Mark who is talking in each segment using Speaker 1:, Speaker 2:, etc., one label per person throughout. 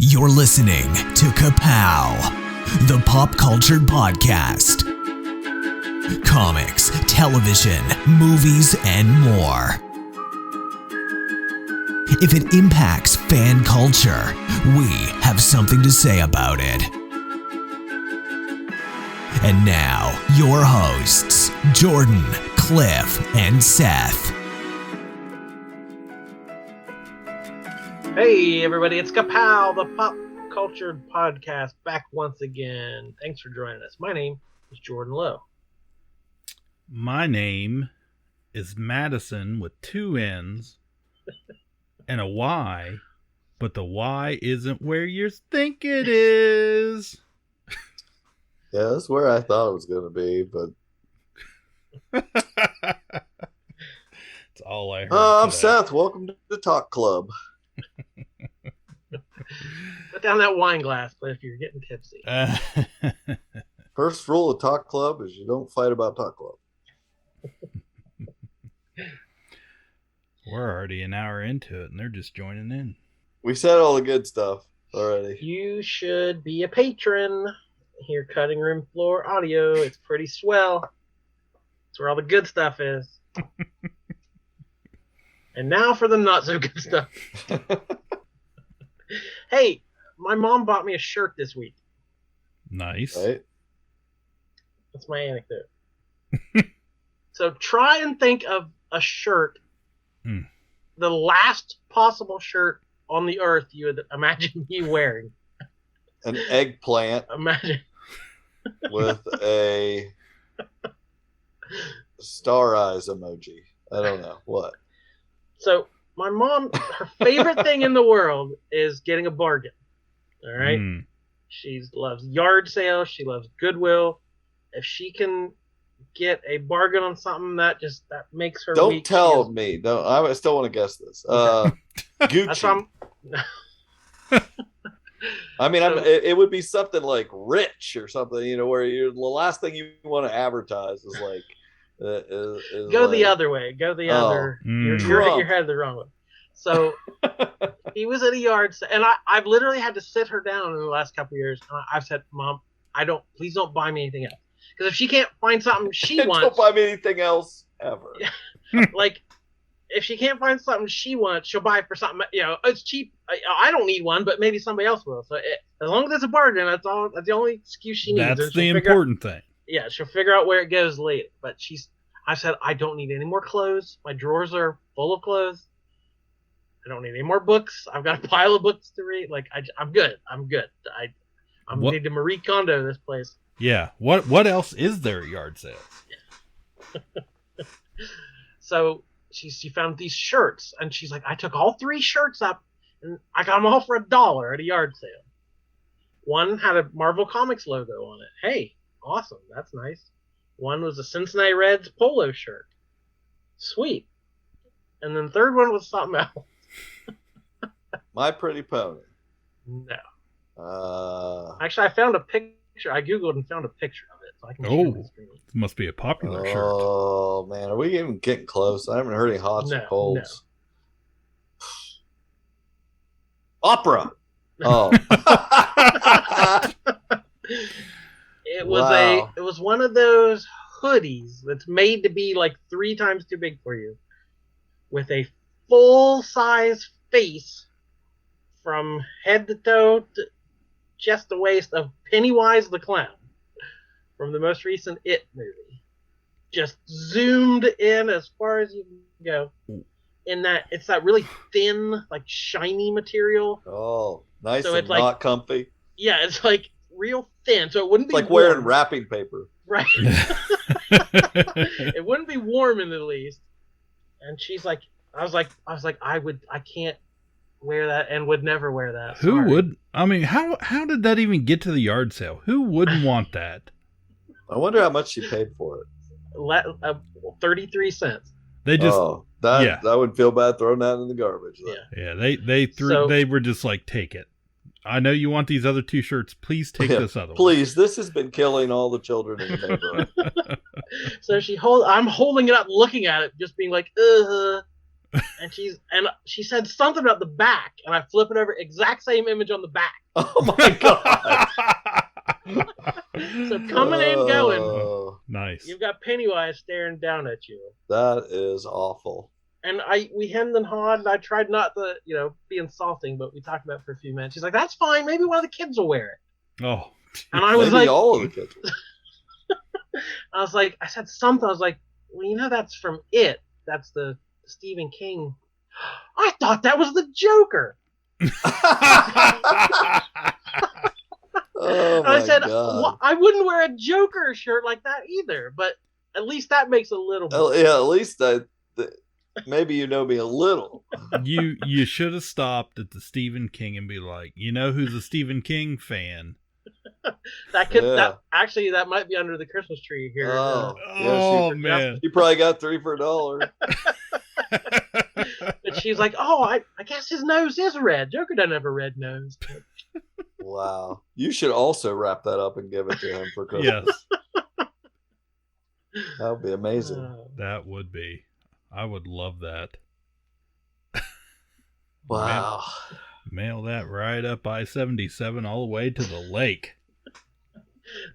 Speaker 1: You're listening to Ka-Pow, the pop culture podcast. Comics, television, movies, and more. If it impacts fan culture, we have something to say about it. And now, your hosts, Jordan, Cliff, and Seth.
Speaker 2: Hey everybody, it's Ka-Pow, the pop culture podcast, back once again. Thanks for joining us. My name is Jordan Lowe.
Speaker 3: My name is Madison with two N's and a Y, but the Y isn't where you think it is.
Speaker 4: Yeah, that's where I thought it was going to be, but...
Speaker 3: It's all I heard.
Speaker 4: I'm
Speaker 3: today.
Speaker 4: Seth. Welcome to the Talk Club.
Speaker 2: Put down that wine glass, but if you're getting tipsy.
Speaker 4: First rule of Talk Club is you don't fight about Talk Club.
Speaker 3: We're already an hour into it, and they're just joining in.
Speaker 4: We said all the good stuff already.
Speaker 2: You should be a patron. Here, Cutting Room Floor Audio. It's pretty swell. It's where all the good stuff is. And now for the not so good stuff. Hey, my mom bought me a shirt this week.
Speaker 3: Nice.
Speaker 4: Right?
Speaker 2: That's my anecdote. So try and think of a shirt, the last possible shirt on the earth you would imagine me wearing.
Speaker 4: An eggplant
Speaker 2: Imagine.
Speaker 4: with a star eyes emoji. I don't know. What?
Speaker 2: So my mom, her favorite thing in the world is getting a bargain. All right? She loves yard sales. She loves Goodwill. If she can get a bargain on something, that makes her
Speaker 4: Don't
Speaker 2: week.
Speaker 4: tell me. No, I still want to guess this. Gucci.
Speaker 2: That's what
Speaker 4: I mean, it would be something like Rich or something, you know, where the last thing you want to advertise is like...
Speaker 2: Go the other way. Go the other. You're hitting your head the wrong way. So he was at a yard sale, and I've literally had to sit her down in the last couple of years. And I've said, Mom, please don't buy me anything else. Because if she can't find something she wants,
Speaker 4: don't buy me anything else ever.
Speaker 2: Like, if she can't find something she wants, she'll buy it for something. You know, it's cheap. I don't need one, but maybe somebody else will. So as long as it's a bargain, that's the only excuse she needs.
Speaker 3: That's the important thing.
Speaker 2: Yeah, she'll figure out where it goes later. But I said, I don't need any more clothes. My drawers are full of clothes. I don't need any more books. I've got a pile of books to read. Like, I'm good. I'm good. I need to Marie Kondo this place.
Speaker 3: Yeah. What else is there at yard sales?
Speaker 2: So she found these shirts, and she's like, I took all 3 shirts up, and I got them all for $1 at a yard sale. One had a Marvel Comics logo on it. Hey, awesome. That's nice. One was a Cincinnati Reds polo shirt. Sweet. And then the third one was something else.
Speaker 4: My Pretty Pony.
Speaker 2: No. Actually, I found a picture. I Googled and found a picture of it. So I can share my screen.
Speaker 3: It must be a popular shirt.
Speaker 4: Oh, man. Are we even getting close? I haven't heard any hots or colds. No. Opera. Oh.
Speaker 2: It was one of those hoodies that's made to be like 3 times too big for you, with a full-size face from head to toe to chest to waist of Pennywise the Clown from the most recent It movie. Just zoomed in as far as you can go. In that it's that really thin, like shiny material.
Speaker 4: Oh, nice. So
Speaker 2: it's
Speaker 4: and not comfy.
Speaker 2: Yeah, it's like real thin, so it wouldn't be
Speaker 4: like
Speaker 2: warm.
Speaker 4: wearing wrapping paper.
Speaker 2: Right. It wouldn't be warm in the least. And she's like, I was like, I can't wear that and would never wear that.
Speaker 3: Who would? I mean, how did that even get to the yard sale? Who wouldn't want that?
Speaker 4: I wonder how much she paid for it.
Speaker 2: 33 cents.
Speaker 3: They just
Speaker 4: I would feel bad throwing that in the garbage. Though.
Speaker 3: Yeah. They were just like, take it. I know you want these other 2 shirts. Please take this other one.
Speaker 4: Please, this has been killing all the children in the neighborhood.
Speaker 2: So I'm holding it up, looking at it, just being like, And she said something about the back, and I flip it over, exact same image on the back.
Speaker 4: Oh my god!
Speaker 2: So coming and going.
Speaker 3: Oh, nice.
Speaker 2: You've got Pennywise staring down at you.
Speaker 4: That is awful.
Speaker 2: And we hemmed and hawed, and I tried not to, be insulting, but we talked about it for a few minutes. She's like, "That's fine. Maybe one of the kids will wear it."
Speaker 3: Oh.
Speaker 2: And I was
Speaker 4: Maybe
Speaker 2: like,
Speaker 4: all of the kids.
Speaker 2: I said something. I was like, "Well, that's from It. That's the Stephen King." I thought that was the Joker.
Speaker 4: Oh
Speaker 2: I said,
Speaker 4: God.
Speaker 2: well, I wouldn't wear a Joker shirt like that either, but at least that makes a little more.
Speaker 4: Yeah, at least maybe you know me a little.
Speaker 3: You should have stopped at the Stephen King and be like, who's a Stephen King fan?
Speaker 2: That might be under the Christmas tree here.
Speaker 3: Oh man.
Speaker 4: You probably got 3 for $1.
Speaker 2: But she's like, "Oh, I guess his nose is red. Joker doesn't have a red nose."
Speaker 4: Wow. You should also wrap that up and give it to him for Christmas.
Speaker 3: Yes.
Speaker 4: That would be amazing.
Speaker 3: That would be. I would love that.
Speaker 4: Wow.
Speaker 3: Mail that right up I-77 all the way to the lake.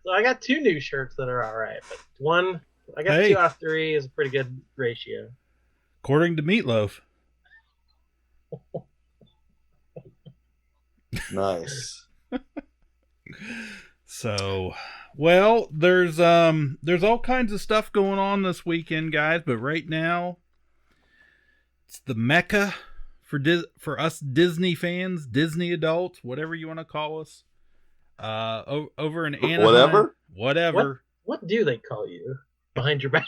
Speaker 2: So I got 2 new shirts that are all right, but one, I got 2 out of 3 is a pretty good ratio.
Speaker 3: According to Meatloaf.
Speaker 4: Nice.
Speaker 3: So, well, there's all kinds of stuff going on this weekend, guys, but right now it's the Mecca for us Disney fans, Disney adults, whatever you want to call us. Over in Anaheim. Whatever.
Speaker 2: What do they call you behind your back?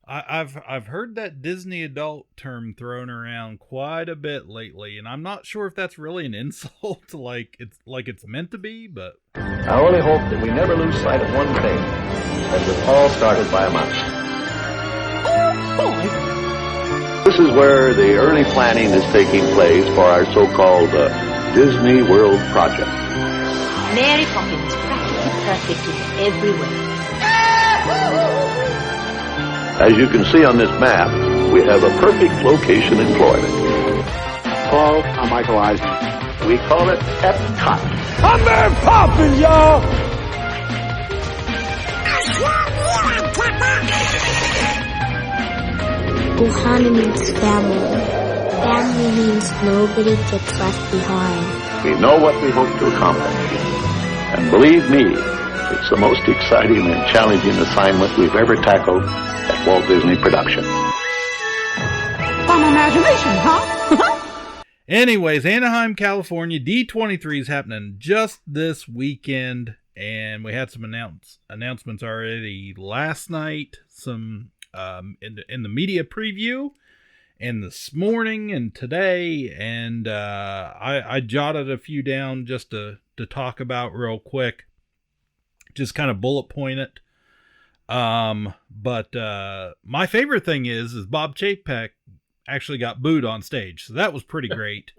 Speaker 3: I've heard that Disney adult term thrown around quite a bit lately, and I'm not sure if that's really an insult, like it's meant to be, but
Speaker 5: I only hope that we never lose sight of one thing, that was all started by a mouse. This is where the early planning is taking place for our so-called Disney World project.
Speaker 6: Mary Poppins, practically perfect in every way.
Speaker 5: As you can see on this map, we have a perfect location in Florida. Hello, I'm Michael Eisner. We call it Epcot. I'm Mary Poppins, y'all!
Speaker 7: Ohana means family. Family means nobody gets left behind.
Speaker 5: We know what we hope to accomplish. And believe me, it's the most exciting and challenging assignment we've ever tackled at Walt Disney Productions.
Speaker 8: Fun imagination, huh?
Speaker 3: Anyways, Anaheim, California, D23 is happening just this weekend, and we had some announcements already last night, some in the media preview, and this morning and today, and I jotted a few down just to talk about real quick, just kind of bullet point it. But my favorite thing is Bob Chapek actually got booed on stage, so that was pretty great.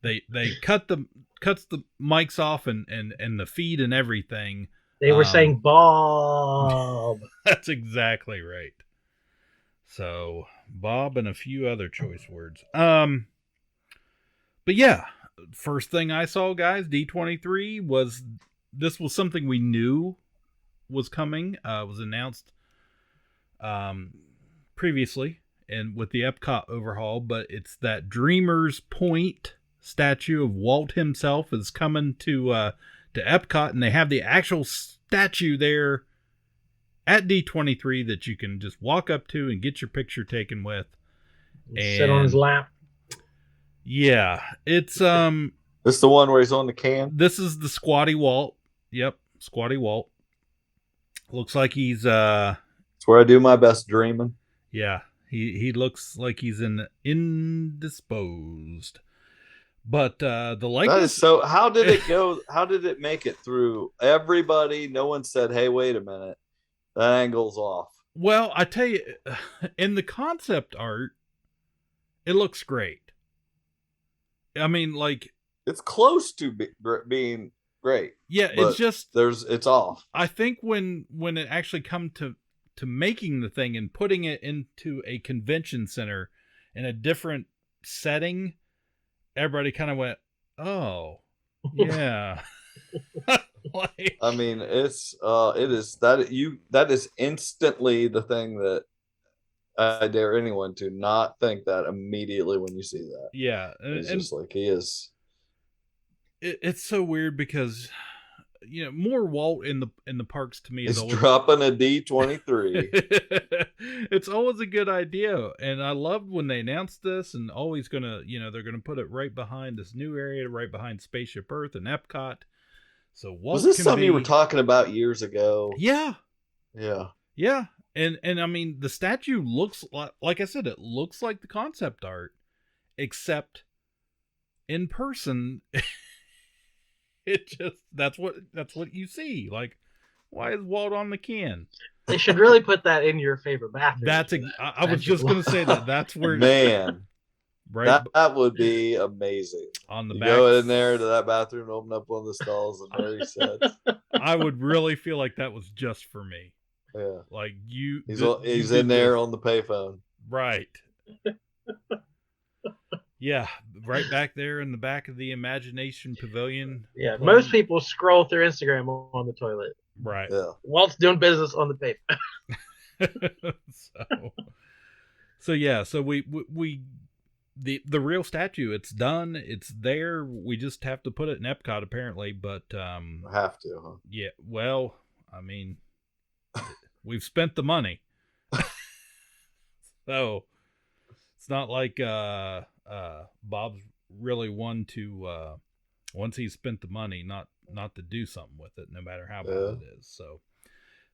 Speaker 3: They cuts the mics off and the feed and everything.
Speaker 2: They were saying Bob.
Speaker 3: That's exactly right. So Bob and a few other choice words. But yeah, first thing I saw, guys, D23 was something we knew was coming. Was announced previously and with the Epcot overhaul, but it's that Dreamer's Point statue of Walt himself is coming to Epcot, and they have the actual statue there at D23 that you can just walk up to and get your picture taken with. And
Speaker 2: sit on his lap.
Speaker 3: Yeah, it's
Speaker 4: This is the one where he's on the can?
Speaker 3: This is the Squatty Walt. Yep, Squatty Walt. Looks like he's
Speaker 4: It's where I do my best dreaming.
Speaker 3: Yeah, he looks like he's indisposed. But the likeness.
Speaker 4: That is so. How did it go? How did it make it through everybody? No one said, "Hey, wait a minute, that angle's off."
Speaker 3: Well, I tell you, in the concept art, it looks great. I mean, like,
Speaker 4: it's close to being great.
Speaker 3: Yeah, it's just
Speaker 4: it's off.
Speaker 3: I think when it actually come to making the thing and putting it into a convention center in a different setting, everybody kind of went, "Oh, yeah." Like,
Speaker 4: I mean, that is instantly the thing that I dare anyone to not think that immediately when you see that.
Speaker 3: Yeah,
Speaker 4: it's just like he is.
Speaker 3: It's so weird because more Walt in the parks to me is always
Speaker 4: dropping a D23.
Speaker 3: It's always a good idea, and I loved when they announced this, and always gonna they're gonna put it right behind this new area, right behind Spaceship Earth and Epcot. So Walt
Speaker 4: was this something you were talking about years ago?
Speaker 3: Yeah. And I mean, the statue looks like I said, it looks like the concept art, except in person, it just that's what you see. Like, why is Walt on the can?
Speaker 2: They should really put that in your favorite bathroom.
Speaker 3: I was just gonna say that's where
Speaker 4: right, that would be amazing.
Speaker 3: On the
Speaker 4: you
Speaker 3: back,
Speaker 4: go in there to that bathroom, open up one of the stalls, and there he sits.
Speaker 3: I would really feel like that was just for me.
Speaker 4: Yeah,
Speaker 3: like
Speaker 4: he's in there on the payphone,
Speaker 3: right? Yeah, right back there in the back of the Imagination Pavilion.
Speaker 2: Yeah, most people scroll through Instagram on the toilet.
Speaker 3: Right.
Speaker 4: Yeah.
Speaker 2: Walt's doing business on the payphone.
Speaker 3: So we the real statue, it's done, it's there. We just have to put it in Epcot apparently, but
Speaker 4: have to, huh?
Speaker 3: Yeah, well, I mean, we've spent the money. So it's not like Bob's really one to once he's spent the money not to do something with it, no matter how bad it is.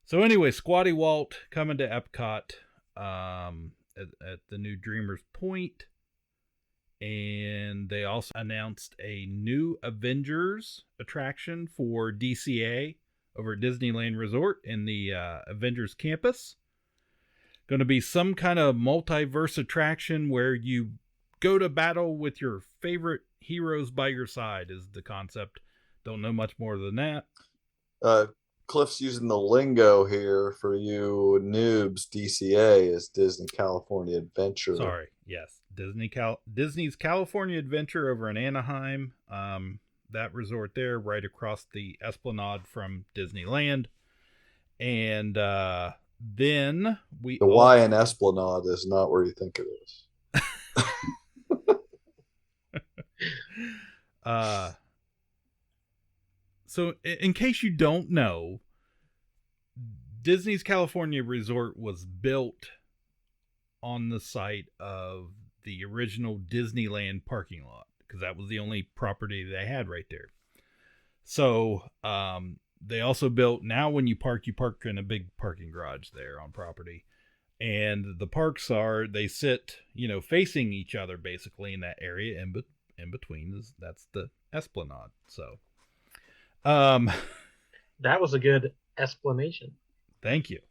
Speaker 3: So anyway, Squatty Walt coming to Epcot at the new Dreamers Point. And they also announced a new Avengers attraction for DCA over at Disneyland Resort in the Avengers campus. Going to be some kind of multiverse attraction where you go to battle with your favorite heroes by your side is the concept. Don't know much more than that.
Speaker 4: Cliff's using the lingo here for you noobs. DCA is Disney California Adventure.
Speaker 3: Sorry, yes. Disney's California Adventure over in Anaheim. That resort there, right across the Esplanade from Disneyland. And then the
Speaker 4: Y in Esplanade is not where you think it is.
Speaker 3: So in case you don't know, Disney's California Resort was built on the site of the original Disneyland parking lot, because that was the only property they had right there. So they also built, now when you park in a big parking garage there on property. And the parks they sit, facing each other basically in that area in between. That's the Esplanade. So
Speaker 2: that was a good explanation.
Speaker 3: Thank you.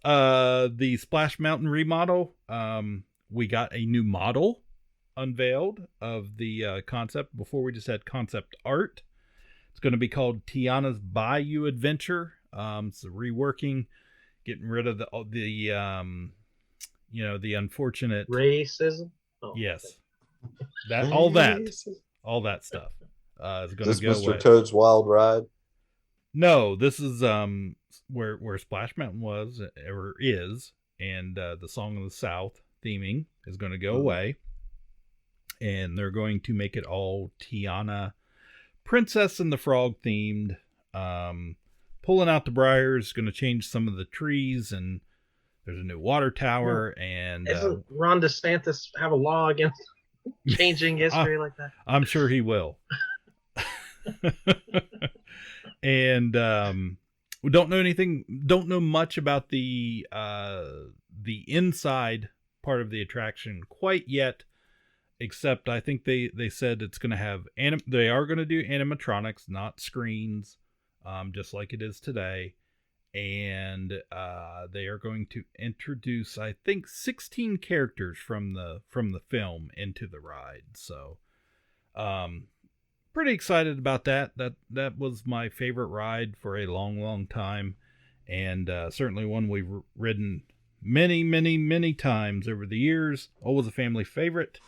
Speaker 3: The Splash Mountain remodel, we got a new model unveiled of the concept. Before, we just had concept art. It's going to be called Tiana's Bayou Adventure. So reworking, getting rid of the unfortunate
Speaker 2: racism.
Speaker 3: Oh, yes, all that stuff is going to go
Speaker 4: Mr.
Speaker 3: away.
Speaker 4: Toad's Wild Ride.
Speaker 3: No, this is where Splash Mountain was or is, and the Song of the South theming is going to go away, and they're going to make it all Tiana, Princess and the Frog themed. Pulling out the briars, going to change some of the trees, and there's a new water tower. And
Speaker 2: doesn't Ron DeSantis have a law against changing history like that?
Speaker 3: I'm sure he will. And we don't know much about the inside part of the attraction quite yet, except I think they said it's going to have they are going to do animatronics, not screens, just like it is today. And they are going to introduce, I think, 16 characters from the film into the ride. So pretty excited about that. That was my favorite ride for a long time. and certainly one we've ridden many times over the years. Always a family favorite.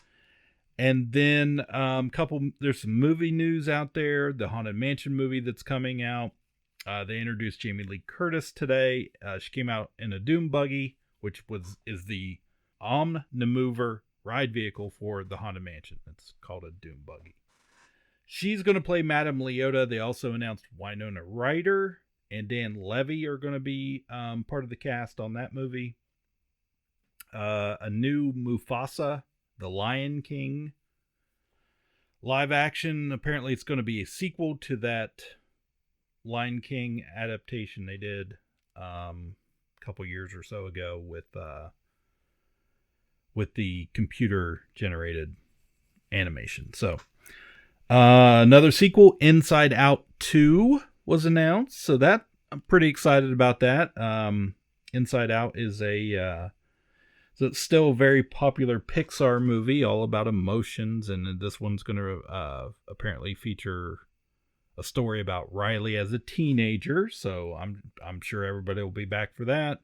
Speaker 3: And then there's some movie news out there. The Haunted Mansion movie that's coming out. They introduced Jamie Lee Curtis today. She came out in a Doom buggy, which is the omnimover ride vehicle for the Haunted Mansion. It's called a Doom buggy. She's going to play Madame Leota. They also announced Winona Ryder and Dan Levy are going to be part of the cast on that movie. A new Mufasa, the Lion King live action. Apparently it's going to be a sequel to that Lion King adaptation they did a couple years or so ago with the computer generated animation. So another sequel, Inside Out 2, was announced. So that I'm pretty excited about that. Inside Out is so it's still a very popular Pixar movie, all about emotions, and this one's going to apparently feature a story about Riley as a teenager. So I'm sure everybody will be back for that.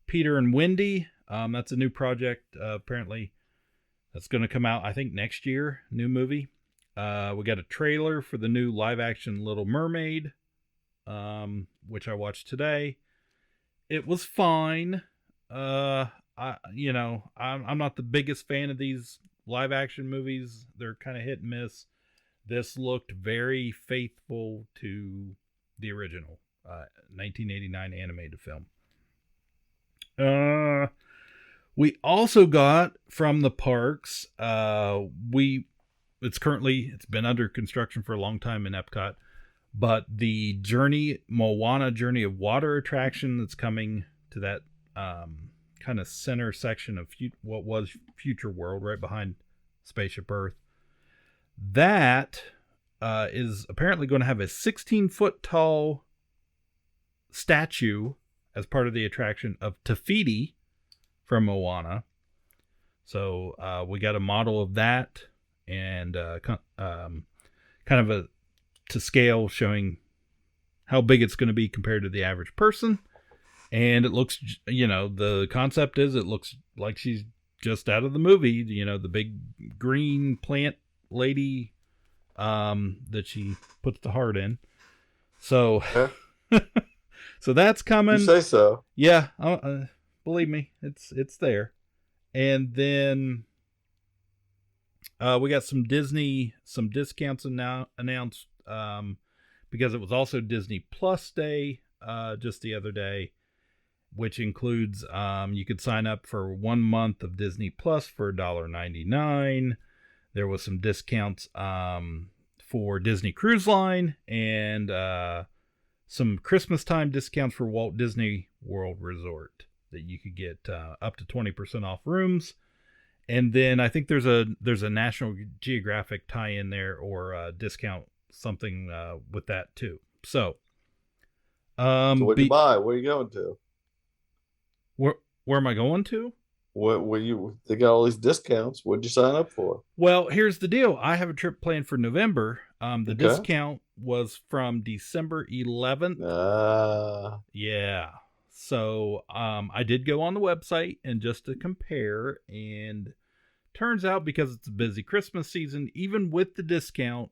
Speaker 3: Peter and Wendy, that's a new project. Apparently, that's going to come out, I think, next year. New movie. We got a trailer for the new live-action Little Mermaid, which I watched today. It was fine. I'm not the biggest fan of these live action movies. They're kind of hit and miss. This looked very faithful to the original 1989 animated film. We also got from the parks, it's been under construction for a long time in Epcot, but the Moana Journey of Water attraction that's coming to that kind of center section of what was Future World, right behind Spaceship Earth. That is apparently going to have a 16-foot tall statue as part of the attraction of Tafiti from Moana. So we got a model of that, and kind of to scale, showing how big it's going to be compared to the average person. And it looks, the concept is it looks like she's just out of the movie, the big green plant lady that she puts the heart in. So, so that's coming.
Speaker 4: You say so.
Speaker 3: Yeah, believe me, it's there. And then we got some discounts announced because it was also Disney Plus Day just the other day, which includes you could sign up for 1 month of Disney Plus for $1.99. There was some discounts for Disney Cruise Line and some Christmas time discounts for Walt Disney World Resort that you could get up to 20% off rooms. And then I think there's a National Geographic tie-in there or discount something with that too. So
Speaker 4: what'd you buy? Where are you going to?
Speaker 3: Where am I going to?
Speaker 4: They got all these discounts. What'd you sign up for?
Speaker 3: Well, here's the deal. I have a trip planned for November. The discount was from December 11th. Yeah. So I did go on the website and just to compare, and turns out because it's a busy Christmas season, even with the discount,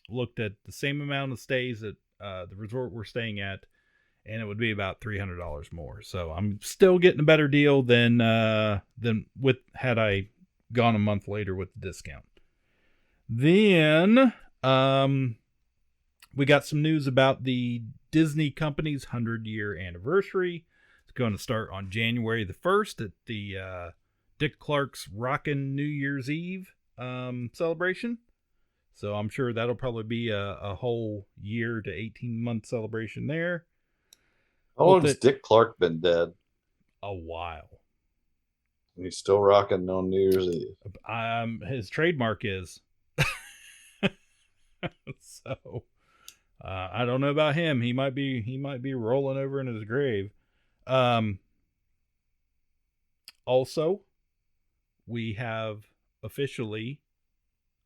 Speaker 3: looked at the same amount of stays at the resort we're staying at, and it would be about $300 more. So I'm still getting a better deal than with had I gone a month later with the discount. Then we got some news about the Disney Company's 100-year anniversary. It's going to start on January the 1st at the Dick Clark's Rockin' New Year's Eve celebration. So I'm sure that'll probably be a whole year to 18-month celebration there.
Speaker 4: How long has Dick Clark been dead?
Speaker 3: A while.
Speaker 4: And he's still rocking on New Year's Eve.
Speaker 3: His trademark is. So I don't know about him. He might be rolling over in his grave. Also, we have officially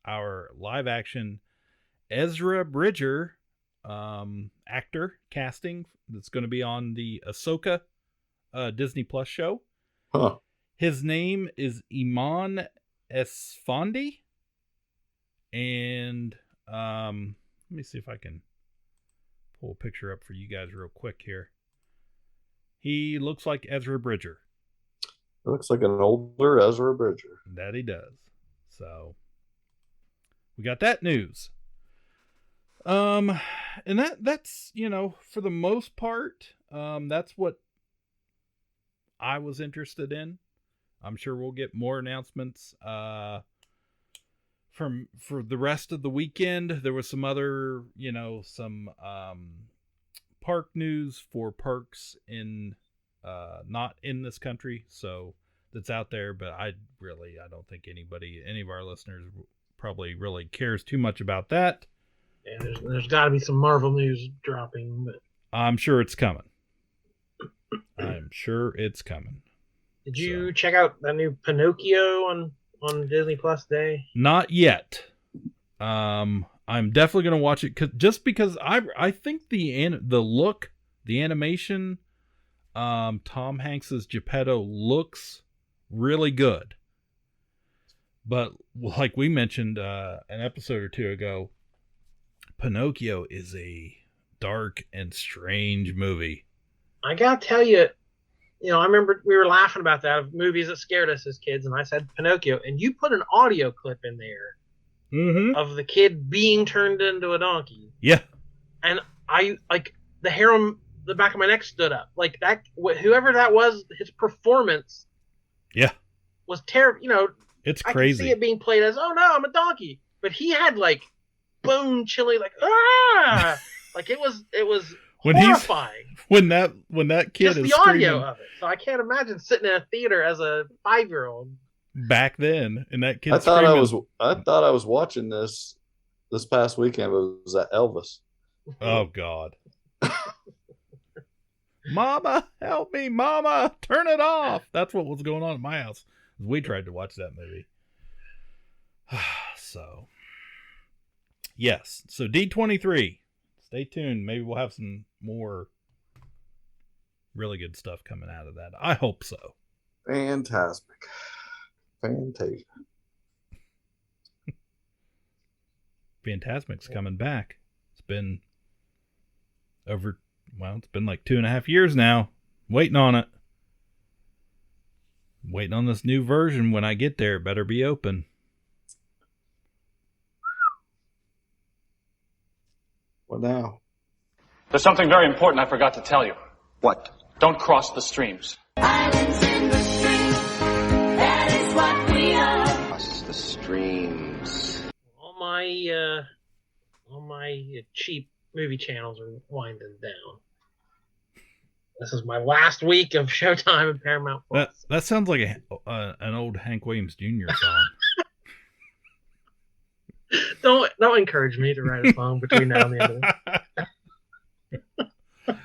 Speaker 3: our live action Ezra Bridger actor casting that's going to be on the Ahsoka Disney Plus show.
Speaker 4: Huh.
Speaker 3: His name is Iman Esfandi. And let me see if I can pull a picture up for you guys real quick here. He looks like Ezra Bridger.
Speaker 4: Looks like an older Ezra Bridger.
Speaker 3: That he does. So we got that news. And that's, for the most part, that's what I was interested in. I'm sure we'll get more announcements for the rest of the weekend. There was some other, some park news for parks in not in this country, so that's out there, but I don't think any of our listeners probably really cares too much about that.
Speaker 2: Yeah, there's got to be some Marvel news dropping, but
Speaker 3: I'm sure it's coming. Did
Speaker 2: you check out that new Pinocchio on Disney Plus Day?
Speaker 3: Not yet. I'm definitely going to watch it just because I think the look, the animation, Tom Hanks's Geppetto looks really good. But like we mentioned an episode or two ago, Pinocchio is a dark and strange movie.
Speaker 2: I gotta tell you, I remember we were laughing about that, of movies that scared us as kids, and I said Pinocchio, and you put an audio clip in there of the kid being turned into a donkey.
Speaker 3: Yeah. And
Speaker 2: I, like, the hair on the back of my neck stood up. Like, that, whoever that was, his performance was terrible.
Speaker 3: It's crazy.
Speaker 2: I can see it being played as, oh no, I'm a donkey. But he had, like, bone chilly, like, ah! Like, it was horrifying.
Speaker 3: When that kid
Speaker 2: just
Speaker 3: is
Speaker 2: the
Speaker 3: screaming,
Speaker 2: audio of it. So I can't imagine sitting in a theater as a 5-year-old
Speaker 3: back then, and that kid.
Speaker 4: I thought I was watching this past weekend. But it was at Elvis.
Speaker 3: Oh God! Mama, help me! Mama, turn it off. That's what was going on at my house. We tried to watch that movie. So, yes. So D23. Stay tuned. Maybe we'll have some more really good stuff coming out of that. I hope so.
Speaker 4: Fantastic.
Speaker 3: Fantasmic's coming back. It's been it's been like 2.5 years now. Waiting on it. Waiting on this new version. When I get there, it better be open.
Speaker 4: What now?
Speaker 9: There's something very important I forgot to tell you.
Speaker 5: What?
Speaker 9: Don't cross the streams.
Speaker 10: Islands in the stream, that is what we are.
Speaker 5: Cross the streams.
Speaker 2: All my cheap movie channels are winding down. This is my last week of Showtime and Paramount Plus.
Speaker 3: That sounds like an old Hank Williams Jr. song.
Speaker 2: Don't encourage me to write a song between now and the end of it.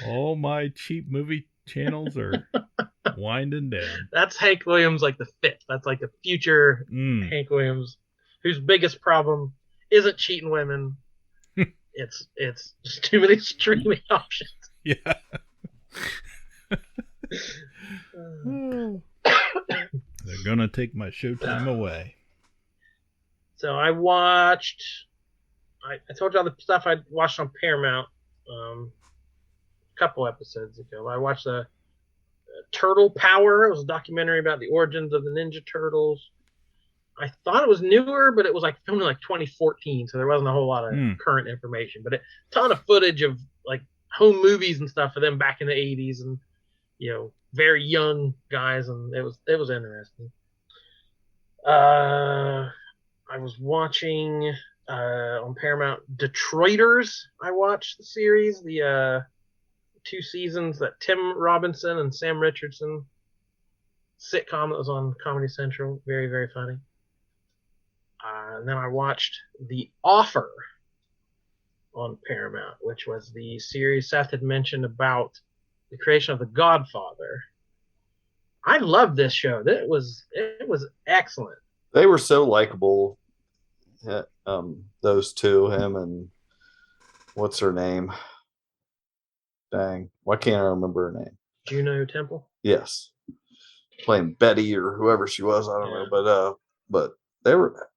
Speaker 3: All my cheap movie channels are winding down.
Speaker 2: That's Hank Williams, like the fifth. That's like the future Hank Williams, whose biggest problem isn't cheating women. It's just too many streaming options.
Speaker 3: Yeah. They're gonna take my Showtime away.
Speaker 2: So I watched. I told you all the stuff I watched on Paramount a couple episodes ago. I watched the Turtle Power. It was a documentary about the origins of the Ninja Turtles. I thought it was newer, but it was like filmed in like 2014, so there wasn't a whole lot of current information. But a ton of footage of like home movies and stuff for them back in the 80s, and very young guys, and it was interesting. I was watching on Paramount Detroiters. I watched the series, the 2 seasons, that Tim Robinson and Sam Richardson sitcom that was on Comedy Central. Very, very funny. And then I watched The Offer on Paramount, which was the series Seth had mentioned about the creation of The Godfather. I loved this show. It was excellent.
Speaker 4: They were so likable. Those two, him and what's her name? Dang, why can't I remember her name?
Speaker 2: Juno Temple.
Speaker 4: Yes, playing Betty or whoever she was. I don't know, but they were.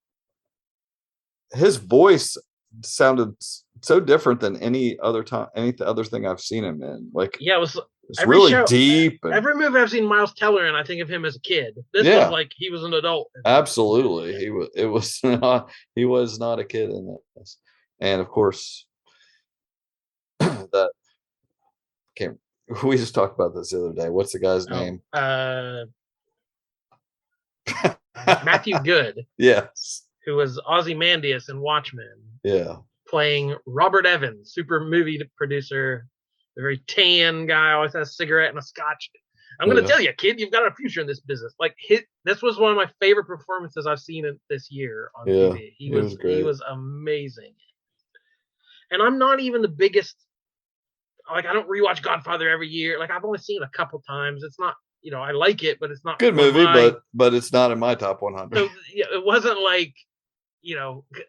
Speaker 4: His voice sounded so different than any other thing I've seen him in. Like,
Speaker 2: yeah, it was.
Speaker 4: It's really deep.
Speaker 2: Every movie I've seen Miles Teller in, I think of him as a kid. This was like he was an adult.
Speaker 4: Absolutely, he was. It was not. He was not a kid in this, and of course, that can't. We just talked about this the other day. What's the guy's name?
Speaker 2: Matthew Good.
Speaker 4: Yes.
Speaker 2: Who was Ozymandias in Watchmen.
Speaker 4: Yeah.
Speaker 2: Playing Robert Evans, super movie producer, a very tan guy, always has a cigarette and a scotch. I'm going to tell you, kid, you've got a future in this business. Like, this was one of my favorite performances I've seen this year on TV. He was amazing. And I'm not even the biggest, like, I don't rewatch Godfather every year. Like, I've only seen it a couple times. It's not, I like it, but it's not
Speaker 4: good movie, but it's not in my top 100.
Speaker 2: So, yeah, it wasn't like,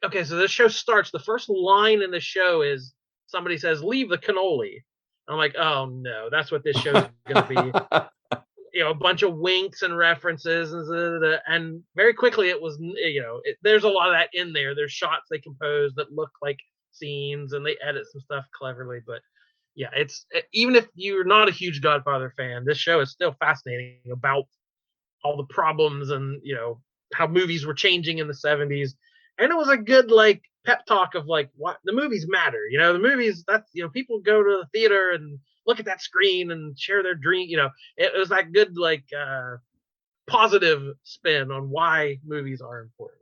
Speaker 2: okay, so this show starts, the first line in the show is somebody says, leave the cannoli. I'm like, oh no, that's what this show's going to be. A bunch of winks and references. And very quickly it was, there's a lot of that in there. There's shots they compose that look like scenes and they edit some stuff cleverly. But yeah, even if you're not a huge Godfather fan, this show is still fascinating about all the problems and, how movies were changing in the 70s. And it was a good, like, pep talk of, like, what the movies matter. The movies, that's, people go to the theater and look at that screen and share their dream. It was that good, like, positive spin on why movies are important.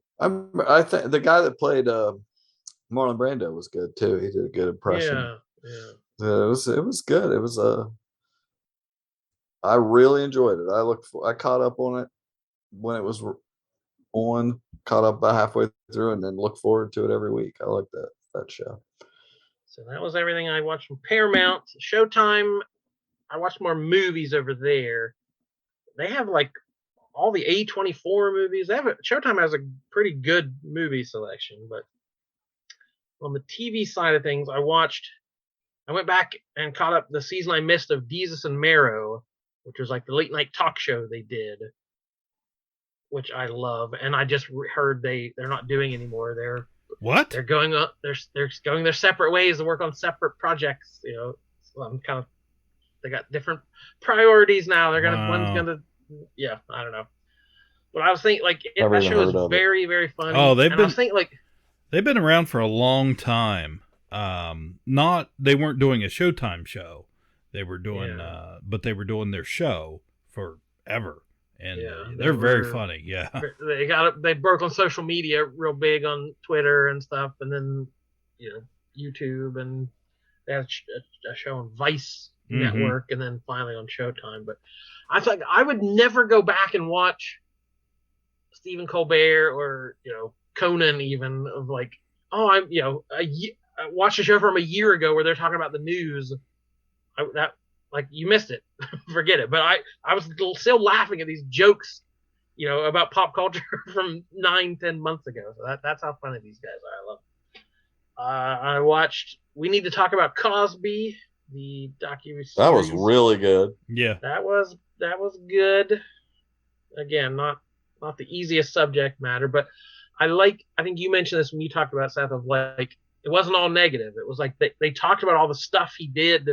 Speaker 4: I think the guy that played Marlon Brando was good, too. He did a good impression. Yeah. It was good. It was I really enjoyed it. I caught up on it when it was caught up about halfway through, and then look forward to it every week. I like that show.
Speaker 2: So that was everything I watched from Paramount. Showtime, I watched more movies over there. They have like all the A24 movies. Showtime has a pretty good movie selection, but on the TV side of things, I went back and caught up the season I missed of Desus and Mero, which was like the late night talk show they did, which I love. And I just heard they're not doing anymore. They're going up. They're going their separate ways to work on separate projects. So I'm they got different priorities now. They're gonna one's gonna I don't know. But I was thinking that show is very, very funny.
Speaker 3: Oh, I was thinking they've been around for a long time. They weren't doing a Showtime show. They were doing but they were doing their show forever. And they're very funny. Yeah.
Speaker 2: They broke on social media real big on Twitter and stuff, and then YouTube, and they had a show on Vice Network, and then finally on Showtime. But I thought I would never go back and watch Stephen Colbert or Conan, even of like, I watched a show from a year ago where they're talking about the news. You missed it. Forget it. But I was still laughing at these jokes, about pop culture from 9-10 months ago. So that's how funny these guys are. I love them. I watched We Need to Talk About Cosby, the docuseries.
Speaker 4: That was really good.
Speaker 3: Yeah.
Speaker 2: That was good. Again, not the easiest subject matter, but I think you mentioned this when you talked about Seth, of like, it wasn't all negative. It was like they talked about all the stuff he did,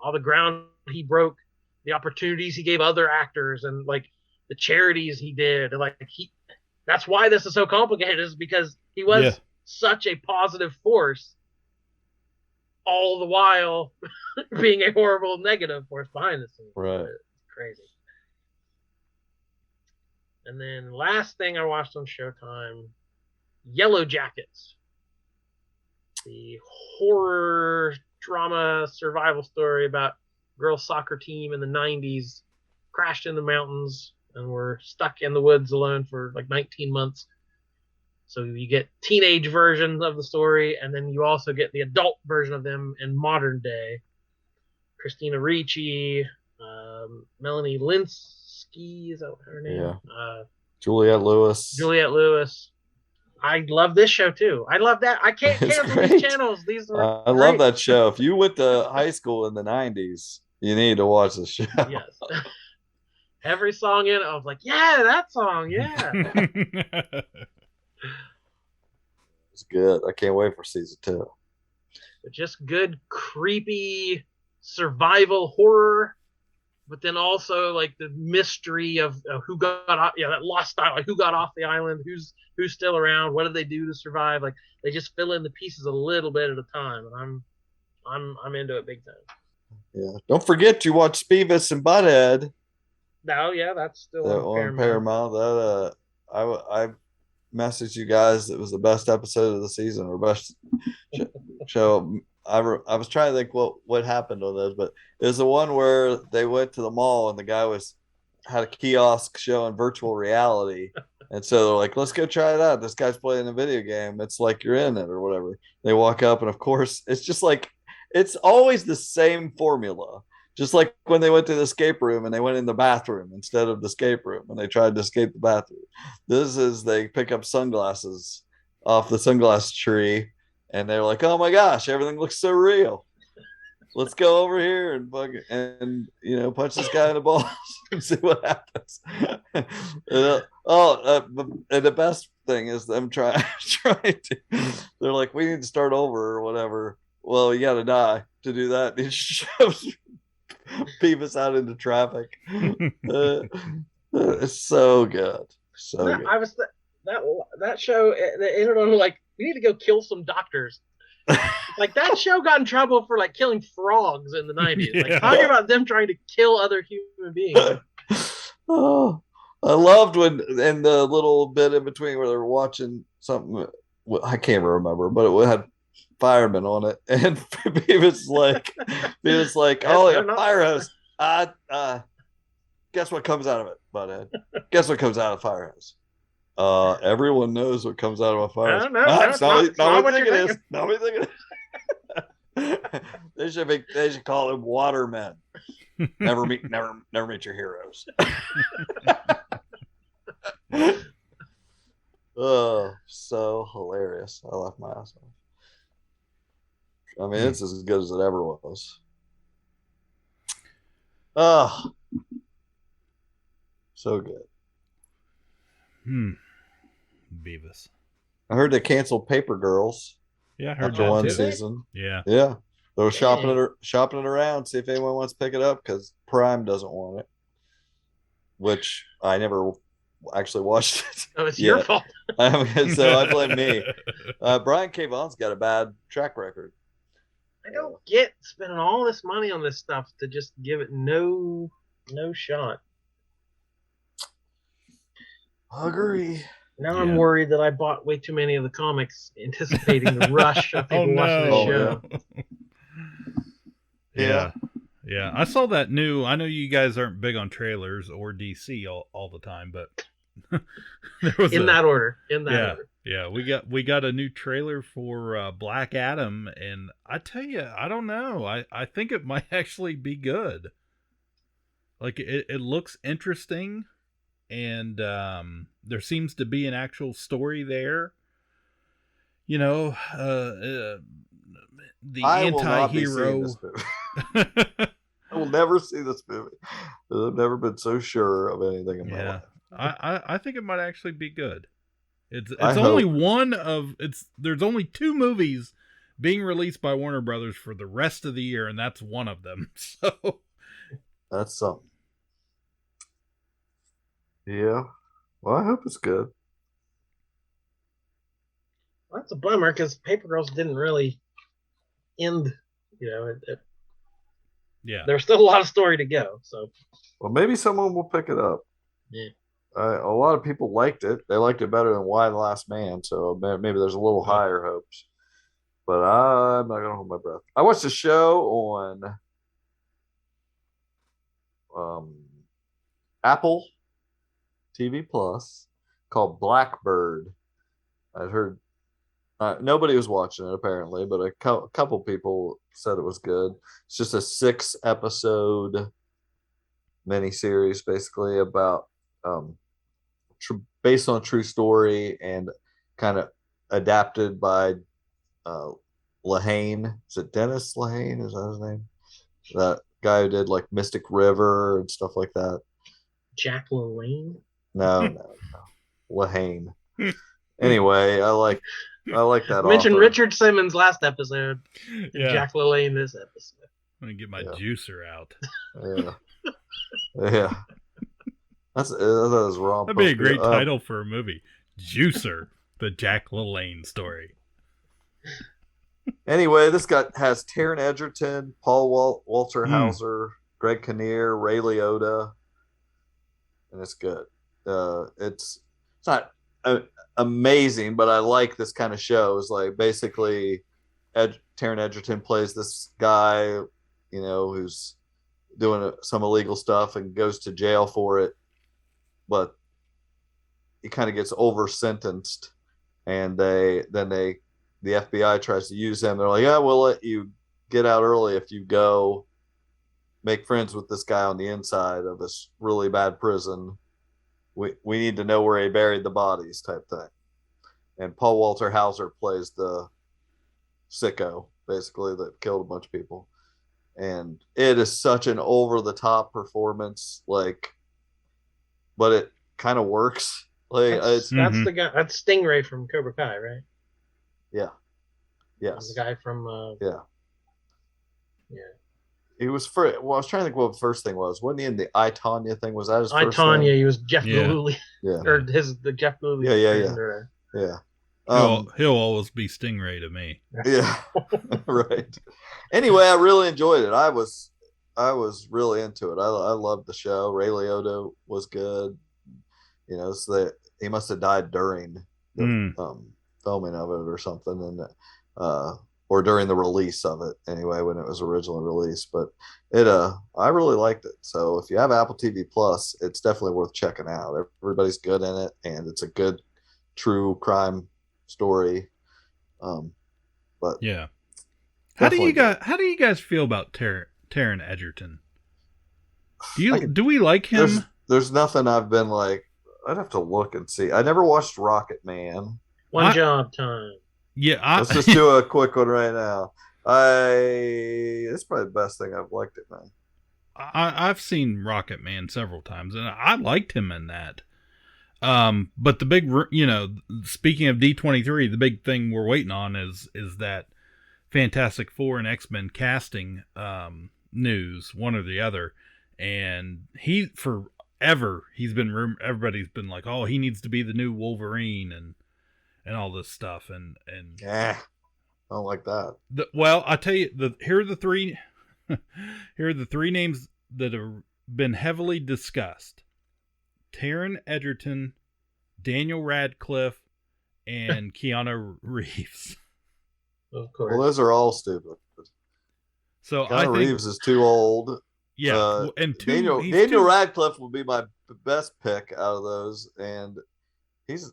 Speaker 2: all the ground he broke, the opportunities he gave other actors, and like the charities he did. Like that's why this is so complicated, is because he was such a positive force, all the while being a horrible negative force behind the scenes.
Speaker 4: Right.
Speaker 2: It's crazy. And then last thing I watched on Showtime, Yellowjackets, the horror drama survival story about girls soccer team in the 90s crashed in the mountains and were stuck in the woods alone for like 19 months. So you get teenage versions of the story, and then you also get the adult version of them in modern day. Christina Ricci, Melanie Linsky, is that her name?
Speaker 4: Yeah. Juliette Lewis.
Speaker 2: I love this show too. I love that. I can't
Speaker 4: It's
Speaker 2: cancel
Speaker 4: great.
Speaker 2: these channels. These were
Speaker 4: I love
Speaker 2: great.
Speaker 4: that show. If you went to high school in the 90s, you need to watch the show.
Speaker 2: Yes. Every song in it, I was like, yeah, that song, yeah.
Speaker 4: It's good. I can't wait for season 2.
Speaker 2: But just good, creepy survival horror, but then also like the mystery of who got off, that lost island, like who got off the island, who's still around, what did they do to survive? Like they just fill in the pieces a little bit at a time, and I'm into it big time.
Speaker 4: Yeah. Don't forget you watch Beavis and Butt-Head.
Speaker 2: No, yeah, that's still
Speaker 4: That
Speaker 2: on
Speaker 4: Paramount. That I messaged you guys. It was the best episode of the season or best show. I was trying to think what happened on those, but it was the one where they went to the mall and the guy had a kiosk showing virtual reality, and so they're like, "Let's go try it out." This guy's playing a video game. It's like you're in it or whatever. They walk up, and of course, it's just like it's always the same formula. Just like when they went to the escape room and they went in the bathroom instead of the escape room and they tried to escape the bathroom. This is they pick up sunglasses off the sunglass tree and they're like, "Oh my gosh, everything looks so real. Let's go over here and punch this guy in the balls and see what happens." And the best thing is them trying to. They're like, "We need to start over or whatever." Well, you got to die to do that. It shows Beavis out into traffic. It's so good. So good.
Speaker 2: I was that show that ended on like we need to go kill some doctors. Like that show got in trouble for like killing frogs in the 90s.
Speaker 3: Yeah.
Speaker 2: Like talking about them trying to kill other human beings.
Speaker 4: Oh, I loved when in the little bit in between where they were watching something. I can't remember, but it had firemen on it, and Beavis like, "Oh, yeah, fire hose. Guess what comes out of it, Butthead? Guess what comes out of fire hose? Everyone knows what comes out of a fire hose. Not what you think it is. Not what you think it is. They should call them watermen. Never meet your heroes." Oh, so hilarious. I laughed my ass off. I mean, it's as good as it ever was. Oh, so good.
Speaker 3: Beavis.
Speaker 4: I heard they canceled Paper Girls.
Speaker 3: Yeah, I heard
Speaker 4: after
Speaker 3: that
Speaker 4: one
Speaker 3: too.
Speaker 4: season.
Speaker 3: Yeah.
Speaker 4: They were shopping it around, see if anyone wants to pick it up because Prime doesn't want it. Which I never actually watched it.
Speaker 2: Oh, it's your fault.
Speaker 4: So I blame me. Brian K. Vaughan's got a bad track record.
Speaker 2: I don't get spending all this money on this stuff to just give it no shot.
Speaker 4: I agree.
Speaker 2: Now I'm worried that I bought way too many of the comics, anticipating the rush of people watching the show.
Speaker 3: Yeah. I saw that new. I know you guys aren't big on trailers or DC all the time, but there was
Speaker 2: in that order.
Speaker 3: Yeah, we got a new trailer for Black Adam, and I tell you, I don't know. I think it might actually be good. Like it looks interesting, and there seems to be an actual story there. You know, the anti-hero.
Speaker 4: I will never see this movie. I've never been so sure of anything in my life.
Speaker 3: I think it might actually be good. It's only there's only 2 movies being released by Warner Brothers for the rest of the year, and that's one of them. So
Speaker 4: that's something. Yeah. Well, I hope it's good.
Speaker 2: Well, that's a bummer because Paper Girls didn't really end. There's still a lot of story to go. So,
Speaker 4: well, maybe someone will pick it up.
Speaker 2: Yeah.
Speaker 4: A lot of people liked it. They liked it better than Why the Last Man, so maybe there's a little higher hopes. But I'm not going to hold my breath. I watched a show on Apple TV Plus called Blackbird. I'd heard nobody was watching it apparently, but a couple people said it was good. It's just a 6-episode miniseries, basically about based on a true story, and kind of adapted by LaLanne. Is it Dennis LaLanne? Is that his name? That guy who did like Mystic River and stuff like that.
Speaker 2: Jack LaLanne?
Speaker 4: No. LaLanne. Anyway, I like that.
Speaker 2: I mentioned
Speaker 4: author.
Speaker 2: Richard Simmons last episode.
Speaker 3: Yeah.
Speaker 2: Jack LaLanne this episode.
Speaker 3: I'm gonna get my juicer out.
Speaker 4: Yeah. That was wrong.
Speaker 3: That'd be a great title for a movie. Juicer, the Jack LaLanne story.
Speaker 4: Anyway, this has Taron Egerton, Paul Walter Hauser, Greg Kinnear, Ray Liotta, and it's good. It's not amazing, but I like this kind of show. It's like basically Taron Egerton plays this guy, who's doing some illegal stuff and goes to jail for it, but he kind of gets over sentenced, and the FBI tries to use him. They're like, yeah, we'll let you get out early if you go make friends with this guy on the inside of this really bad prison. We need to know where he buried the bodies, type thing. And Paul Walter Hauser plays the sicko, basically, that killed a bunch of people. And it is such an over-the-top performance, but it kind of works.
Speaker 2: That's the guy. That's Stingray from Cobra Kai, right?
Speaker 4: Yeah. Yes.
Speaker 2: The guy from.
Speaker 4: Yeah. He was I was trying to think what the first thing was. Wasn't he in the I, Tonya thing? Was that his first thing?
Speaker 2: He was Jeff Gillooly.
Speaker 4: Yeah.
Speaker 2: Or the Jeff Gillooly.
Speaker 4: Yeah.
Speaker 3: He'll always be Stingray to me.
Speaker 4: Yeah. Right. Anyway, I really enjoyed it. I was really into it. I loved the show. Ray Liotta was good. So he must have died during the filming of it or something, and or during the release of it anyway, when it was originally released. But I really liked it. So if you have Apple TV Plus, it's definitely worth checking out. Everybody's good in it, and it's a good true crime story. But
Speaker 3: yeah, how do you guys feel about Taron Egerton? Do we like him?
Speaker 4: There's nothing I've been like. I'd have to look and see. I never watched Rocket Man.
Speaker 2: One Job Time.
Speaker 3: Yeah,
Speaker 4: let's just do a quick one right now. It's probably the best thing I've liked it, man.
Speaker 3: I've seen Rocket Man several times, and I liked him in that. But the big, speaking of D23, the big thing we're waiting on is that Fantastic Four and X-Men casting news, one or the other. And everybody's been like, oh, he needs to be the new Wolverine and all this stuff. And
Speaker 4: I don't like that.
Speaker 3: Well, I tell you, here are the three names that have been heavily discussed: Taron Egerton, Daniel Radcliffe, and Keanu Reeves.
Speaker 2: Of course.
Speaker 4: Well, those are all stupid.
Speaker 3: So
Speaker 4: Keanu Reeves is too old.
Speaker 3: Yeah, and
Speaker 4: Daniel Radcliffe will be my best pick out of those, and he's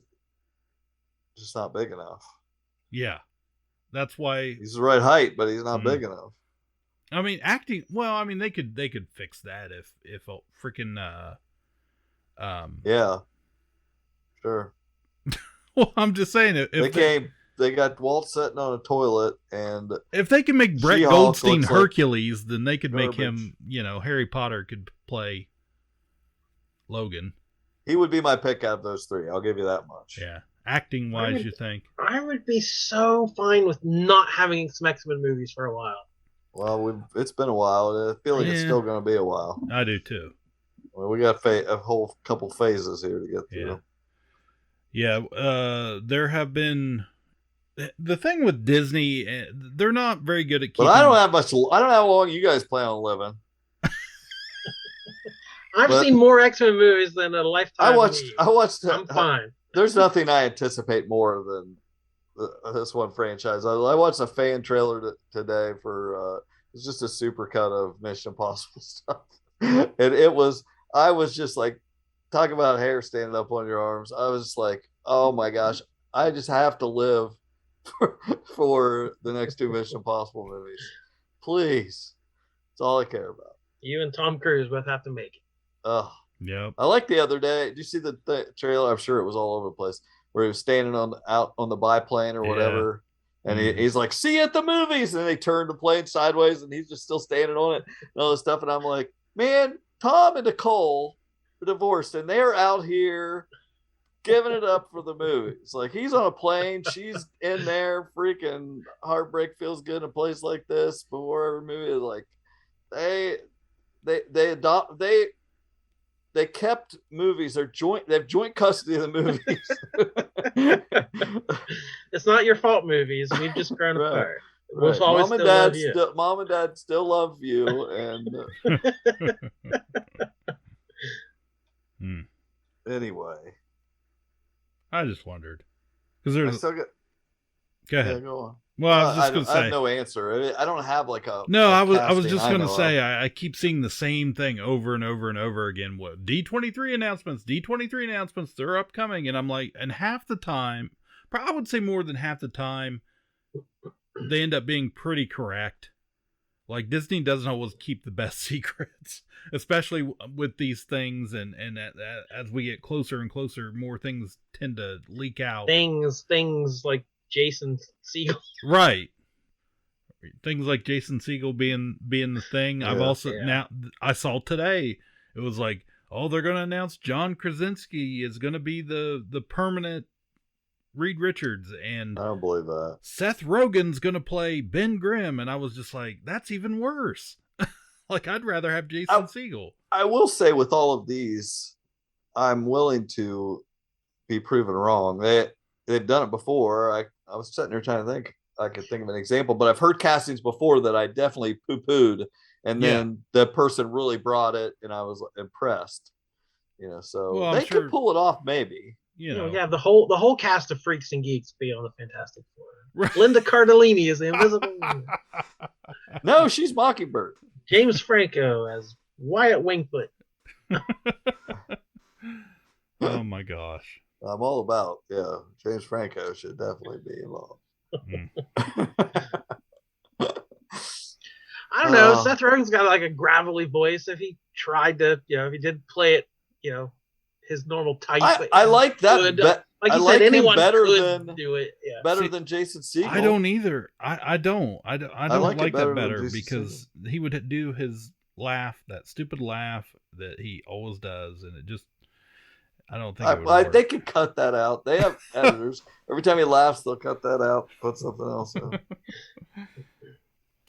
Speaker 4: just not big enough.
Speaker 3: Yeah, that's why
Speaker 4: he's the right height, but he's not big enough.
Speaker 3: I mean, acting. Well, I mean, they could fix that if a freaking
Speaker 4: yeah, sure.
Speaker 3: Well, I'm just saying if
Speaker 4: they got Walt sitting on a toilet, and
Speaker 3: if they can make Brett
Speaker 4: She-Hulk
Speaker 3: Goldstein
Speaker 4: looks
Speaker 3: Hercules, then they could make
Speaker 4: garbage.
Speaker 3: him. Harry Potter could play Logan.
Speaker 4: He would be my pick out of those three. I'll give you that much.
Speaker 3: Yeah, acting wise, you think?
Speaker 2: I would be so fine with not having some X-Men movies for a while.
Speaker 4: Well, it's been a while. I feel like it's still going to be a while.
Speaker 3: I do too.
Speaker 4: Well, we got a whole couple phases here to get through.
Speaker 3: Yeah. There have been. The thing with Disney, they're not very good at keeping...
Speaker 4: But I don't know how long you guys plan on living.
Speaker 2: I've seen more X-Men movies than a lifetime.
Speaker 4: I watched.
Speaker 2: I'm fine.
Speaker 4: There's nothing I anticipate more than this one franchise. I watched a fan trailer today for it's just a super cut of Mission Impossible stuff, and I was just like, talk about hair standing up on your arms. I was just like, oh my gosh, I just have to live for the next two Mission Impossible movies. Please. That's all I care about.
Speaker 2: You and Tom Cruise both have to make it.
Speaker 4: Oh.
Speaker 3: Yep.
Speaker 4: I like the other day. Did you see the trailer? I'm sure it was all over the place. where he was standing out on the biplane or whatever. And he's like, see you at the movies. And then they turn the plane sideways and he's just still standing on it and all this stuff. And I'm like, man, Tom and Nicole are divorced and they're out here giving it up for the movies. Like, he's on a plane, she's in there, freaking heartbreak feels good in a place like this before every movie. Like, they kept movies. They have joint custody of the movies.
Speaker 2: It's not your fault, movies. We've just grown apart.
Speaker 4: Right. Mom and dad still love you. And anyway,
Speaker 3: I just wondered because there's.
Speaker 4: Go ahead.
Speaker 3: Yeah,
Speaker 4: go on.
Speaker 3: Well, I was just going to say.
Speaker 4: I have no answer. I don't have like a.
Speaker 3: No, I was just going to say I keep seeing the same thing over and over and over again. What D23 announcements? They're upcoming, and I'm like, and half the time, I would say more than half the time, they end up being pretty correct. Like, Disney doesn't always keep the best secrets, especially with these things, and as we get closer and closer, more things tend to leak out.
Speaker 2: Things like Jason Segel.
Speaker 3: Right. Things like Jason Segel being the thing. Yeah, I've also now I saw today it was like, oh, they're going to announce John Krasinski is going to be the permanent Reed Richards, and
Speaker 4: I don't believe that.
Speaker 3: Seth Rogen's going to play Ben Grimm, and I was just like, that's even worse. Like, I'd rather have Jason Segel.
Speaker 4: I will say with all of these, I'm willing to be proven wrong. They've done it before. I was sitting there trying to think. I could think of an example, but I've heard castings before that I definitely poo-pooed, and then the person really brought it, and I was impressed. So they could pull it off, maybe.
Speaker 2: Yeah, the whole cast of Freaks and Geeks be on the Fantastic Four. Right. Linda Cardellini is the Invisible Woman.
Speaker 4: No, she's Mockingbird.
Speaker 2: James Franco as Wyatt Wingfoot.
Speaker 3: Oh my gosh.
Speaker 4: I'm all about, James Franco should definitely be involved.
Speaker 2: I don't know. Seth Rogen's got like a gravelly voice. If he tried to, if he did play it, his normal type.
Speaker 4: I like that.
Speaker 2: Like you said, anyone could do it. Yeah.
Speaker 4: Better than Jason Segel.
Speaker 3: I don't either. I don't like that better because he would do his laugh, that stupid laugh that he always does, and it just. I don't think it would work.
Speaker 4: They could cut that out. They have editors. Every time he laughs, they'll cut that out, put something else in.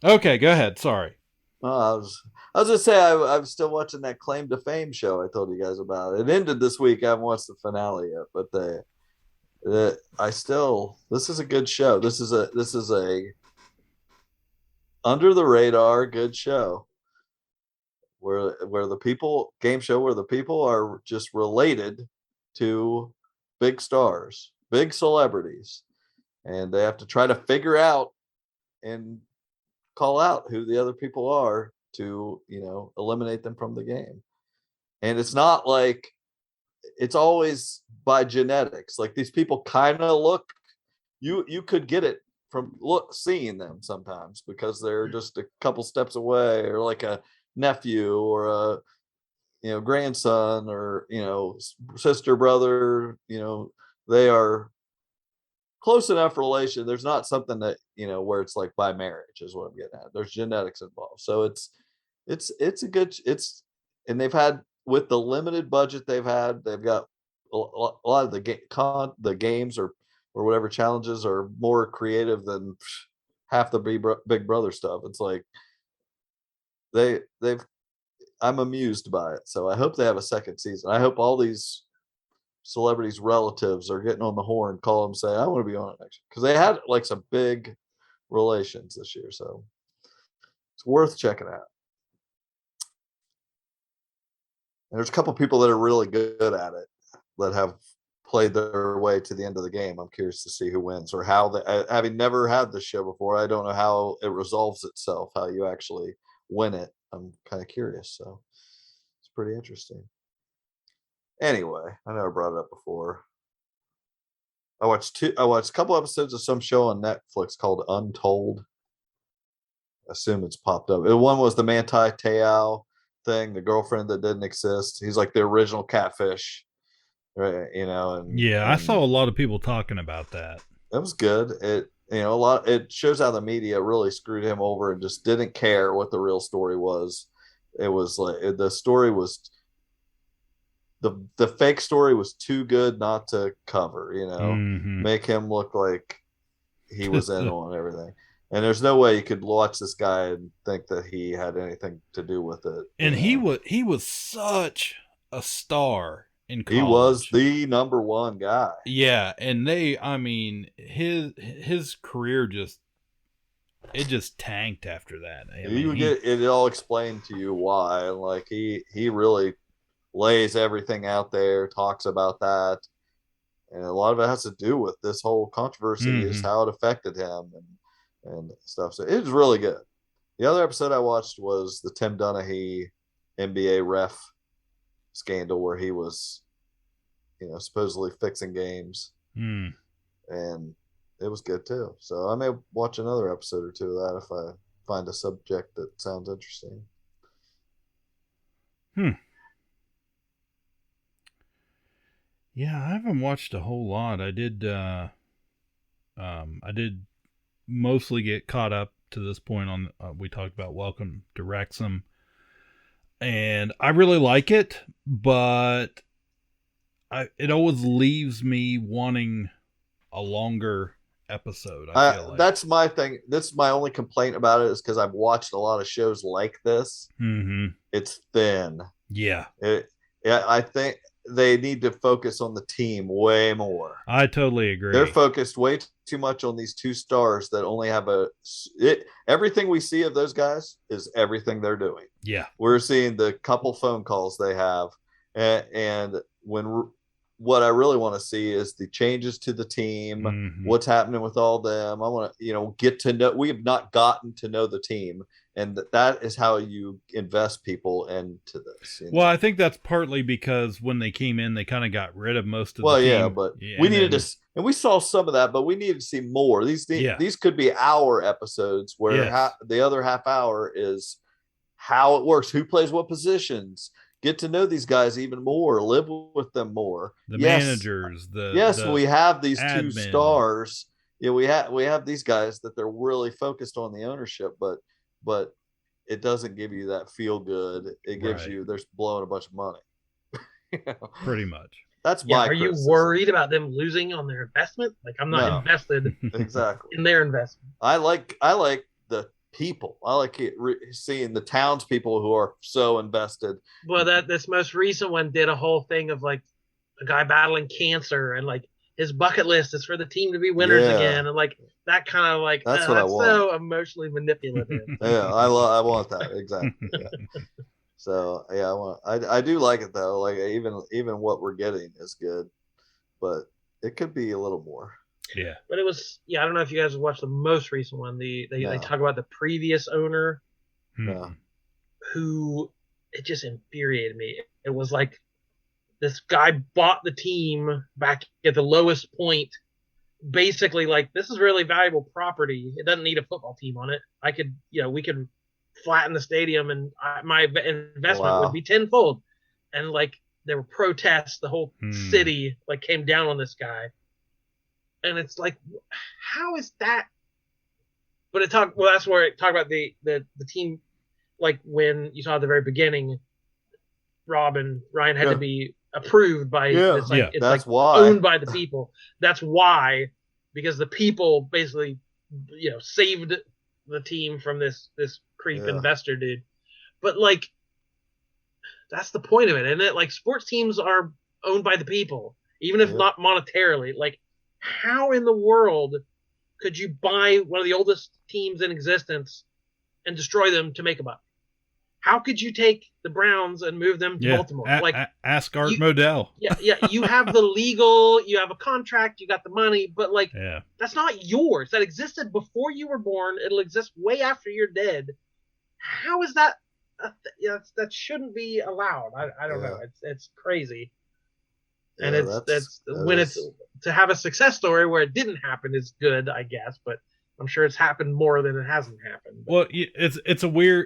Speaker 3: Okay, go ahead. Sorry.
Speaker 4: I was gonna say I'm still watching that Claim to Fame show I told you guys about. It ended this week. I haven't watched the finale yet, but this is a good show. This is a under the radar good show. Where the people game show where the people are just related to big stars, big celebrities, and they have to try to figure out and call out who the other people are to eliminate them from the game. And it's not like it's always by genetics. Like, these people kind of look, you could get it from seeing them sometimes because they're just a couple steps away, or like a nephew or a grandson or sister, brother. They are close enough relation. There's not something that where it's like by marriage is what I'm getting at. There's genetics involved, so it's a good and they've had, with the limited budget they've got a lot of the games or whatever challenges are more creative than half the Big Brother stuff. It's like I'm amused by it. So I hope they have a second season. I hope all these celebrities' relatives are getting on the horn, call them, say, I want to be on it next year. Because they had like some big relations this year. So it's worth checking out. And there's a couple people that are really good at it that have played their way to the end of the game. I'm curious to see who wins, or how having never had this show before, I don't know how it resolves itself, how you actually win it. I'm kind of curious, so it's pretty interesting. Anyway, I know I brought it up before. I watched a couple episodes of some show on Netflix called Untold. I assume it's popped up. One was the Manti Te'o thing, the girlfriend that didn't exist. He's like the original catfish. right? You know, and
Speaker 3: I saw a lot of people talking about that.
Speaker 4: It was good. It shows how the media really screwed him over and just didn't care what the real story was. It was like the story was the fake story was too good not to cover, make him look like he was in on everything. And there's no way you could watch this guy and think that he had anything to do with it.
Speaker 3: And he was such a star in college.
Speaker 4: He was the number one guy.
Speaker 3: Yeah, and his career just tanked after that.
Speaker 4: Get it all explained to you why, and like he really lays everything out there, talks about that, and a lot of it has to do with this whole controversy is how it affected him and stuff. So it was really good. The other episode I watched was the Tim Donaghy NBA ref scandal where he was, supposedly fixing games, and it was good too. So I may watch another episode or two of that if I find a subject that sounds interesting.
Speaker 3: Yeah, I haven't watched a whole lot. I did mostly get caught up to this point on we talked about Welcome to Wrexham, and I really like it, but it always leaves me wanting a longer episode. I feel like
Speaker 4: that's my thing. That's my only complaint about it is because I've watched a lot of shows like this. It's thin. I think they need to focus on the team way more.
Speaker 3: I totally agree.
Speaker 4: They're focused way too much on these two stars that only have everything we see of those guys is everything they're doing.
Speaker 3: Yeah.
Speaker 4: We're seeing the couple phone calls they have. And what I really want to see is the changes to the team, what's happening with all them. I want to, get to know, we have not gotten to know the team. And that is how you invest people into this.
Speaker 3: Well, I think that's partly because when they came in, they kind of got rid of most of the team.
Speaker 4: Yeah, but we needed to, and we saw some of that, but we needed to see more. These could be hour episodes where the other half hour is how it works, who plays what positions, get to know these guys even more, live with them more.
Speaker 3: The managers,
Speaker 4: we have these admin. Two stars. Yeah, we have these guys that they're really focused on the ownership, but it doesn't give you that feel good. It gives you they're blowing a bunch of money.
Speaker 3: Pretty much.
Speaker 4: That's my.
Speaker 2: Are you worried about them losing on their investment? Like I'm not invested
Speaker 4: exactly
Speaker 2: in their investment.
Speaker 4: I like the people. I like seeing the townspeople who are so invested.
Speaker 2: Well, this most recent one did a whole thing of like a guy battling cancer and like his bucket list is for the team to be winners again, and like that kind of like
Speaker 4: that's what I want.
Speaker 2: So emotionally manipulative.
Speaker 4: I want that exactly. Yeah. So I do like it though. Like even what we're getting is good, but it could be a little more.
Speaker 3: Yeah.
Speaker 2: But it was I don't know if you guys have watched the most recent one. They talk about the previous owner, who it just infuriated me. It was like. This guy bought the team back at the lowest point. Basically, like, this is really valuable property. It doesn't need a football team on it. We could flatten the stadium and my investment would be tenfold. And, like, there were protests. The whole city, like, came down on this guy. And it's like, how is that? But that's where it talked about the team, like, when you saw at the very beginning, Rob and Ryan had to be approved by it's
Speaker 4: why
Speaker 2: owned by the people. That's why, because the people basically saved the team from this creep investor dude. But like that's the point of it, isn't it? Like sports teams are owned by the people, even if not monetarily. Like how in the world could you buy one of the oldest teams in existence and destroy them to make a buck? How could you take the Browns and move them to Baltimore?
Speaker 3: Ask Art Modell.
Speaker 2: You have the you have a contract, you got the money, but that's not yours. That existed before you were born. It'll exist way after you're dead. How is that? That shouldn't be allowed. I don't know. It's crazy. And it's to have a success story where it didn't happen is good, I guess, but I'm sure it's happened more than it hasn't happened.
Speaker 3: Well,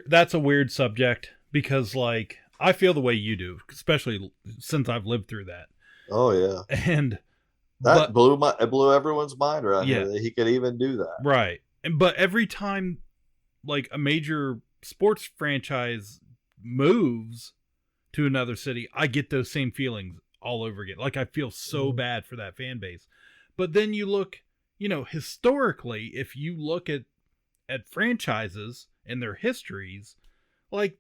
Speaker 3: that's a weird subject because like I feel the way you do, especially since I've lived through that.
Speaker 4: Oh yeah.
Speaker 3: And
Speaker 4: it blew everyone's mind around
Speaker 3: Yeah.
Speaker 4: here that he could even do that.
Speaker 3: Right. But every time like a major sports franchise moves to another city, I get those same feelings all over again. Like I feel so bad for that fan base. But then you look, historically, if you look at franchises and their histories, like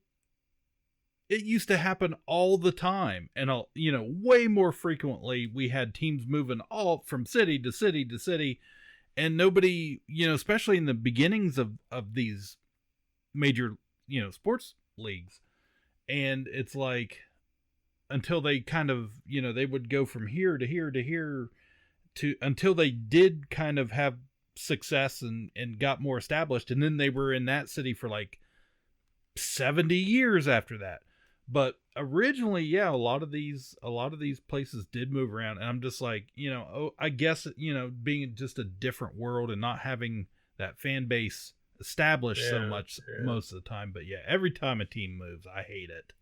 Speaker 3: it used to happen all the time, and way more frequently. We had teams moving all from city to city to city, and nobody, especially in the beginnings of these major, sports leagues, and it's like until they kind of, they would go from here to here to here until they did kind of have success and got more established, and then they were in that city for like 70 years after that. But originally, yeah, a lot of these places did move around, and I'm just like, I guess, being just a different world and not having that fan base established so much most of the time. But yeah, every time a team moves, I hate it.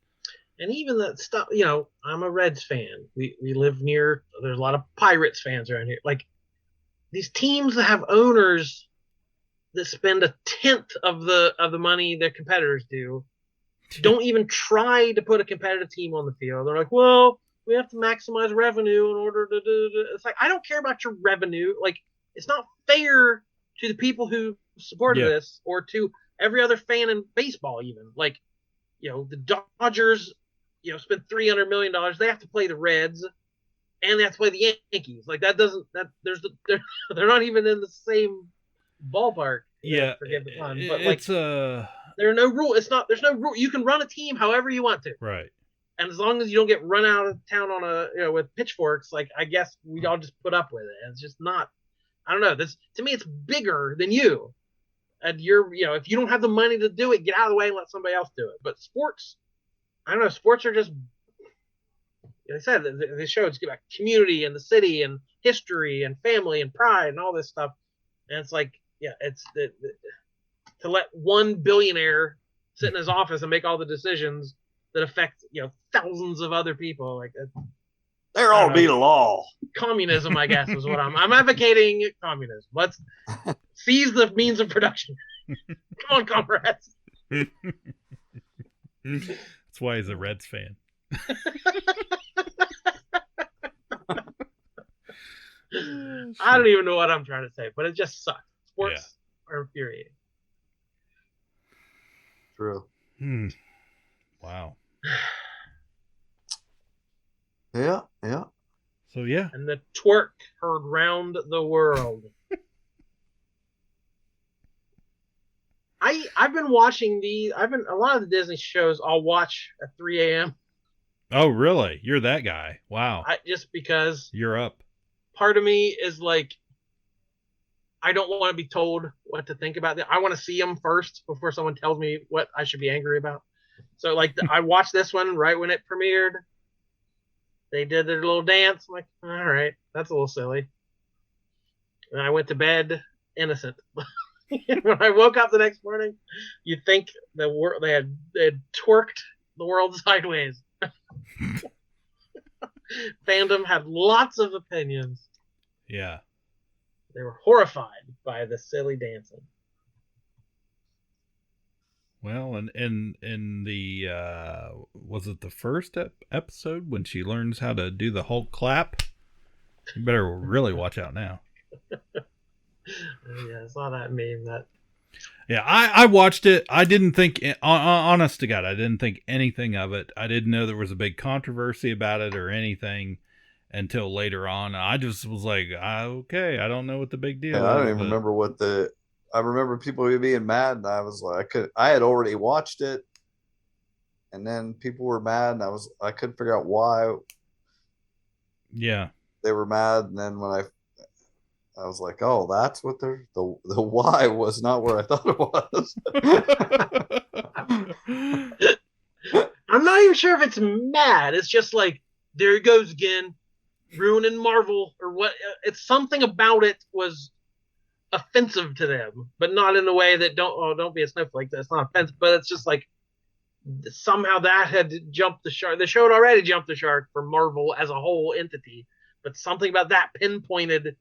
Speaker 2: And even that stuff, I'm a Reds fan. We live near, there's a lot of Pirates fans around here. Like, these teams that have owners that spend a tenth of the money their competitors do, don't even try to put a competitive team on the field. They're like, well, we have to maximize revenue in order to do. It's like, I don't care about your revenue. Like, it's not fair to the people who supported this, or to every other fan in baseball even. Like, the Dodgers, spend $300 million. They have to play the Reds, and they have to play the Yankees. Like, they're not even in the same ballpark. Forgive the pun, but like, there are no rules. There's no rule. You can run a team however you want to.
Speaker 3: Right.
Speaker 2: And as long as you don't get run out of town on with pitchforks, like, I guess we all just put up with it. And it's just not, I don't know. This, to me, it's bigger than you. And if you don't have the money to do it, get out of the way and let somebody else do it. But sports, I don't know. Sports are just, like I said, the show is about community and the city and history and family and pride and all this stuff. And it's like, it's to let one billionaire sit in his office and make all the decisions that affect thousands of other people. Like,
Speaker 4: they're all be the law.
Speaker 2: Communism, I guess, is what I'm advocating. Communism. Let's seize the means of production. Come on, comrades.
Speaker 3: That's why he's a Reds fan.
Speaker 2: I don't even know what I'm trying to say, but it just sucks. Sports are infuriating.
Speaker 4: True.
Speaker 3: Wow.
Speaker 4: Yeah.
Speaker 3: So yeah.
Speaker 2: And the twerk heard round the world. I've been watching a lot of the Disney shows I'll watch at 3 a.m.
Speaker 3: Oh, really? You're that guy. Wow.
Speaker 2: Just because
Speaker 3: you're up.
Speaker 2: Part of me is like, I don't want to be told what to think about it. I want to see them first before someone tells me what I should be angry about. So, like, I watched this one right when it premiered. They did their little dance. I'm like, all right, that's a little silly. And I went to bed innocent. When I woke up the next morning, you'd think they had twerked the world sideways. Fandom had lots of opinions.
Speaker 3: Yeah.
Speaker 2: They were horrified by the silly dancing.
Speaker 3: Well, and in the was it the first episode when she learns how to do the Hulk clap? You better really watch out now.
Speaker 2: Yeah, I saw that meme.
Speaker 3: Yeah, I watched it. I didn't think, honest to God, I didn't think anything of it. I didn't know there was a big controversy about it or anything until later on. I just was like, okay, I don't know what the big deal is.
Speaker 4: I don't even remember I remember people being mad, and I was like, I had already watched it, and then people were mad, and I couldn't figure out why.
Speaker 3: Yeah,
Speaker 4: they were mad, and then when I was like, oh, that's what the why was not where I thought it was.
Speaker 2: I'm not even sure if it's mad. It's just like, there he goes again, ruining Marvel or what. It's something about it was offensive to them, but not in a way that don't be a snowflake. That's not offensive, but it's just like, somehow that had jumped the shark. The show had already jumped the shark for Marvel as a whole entity, but something about that pinpointed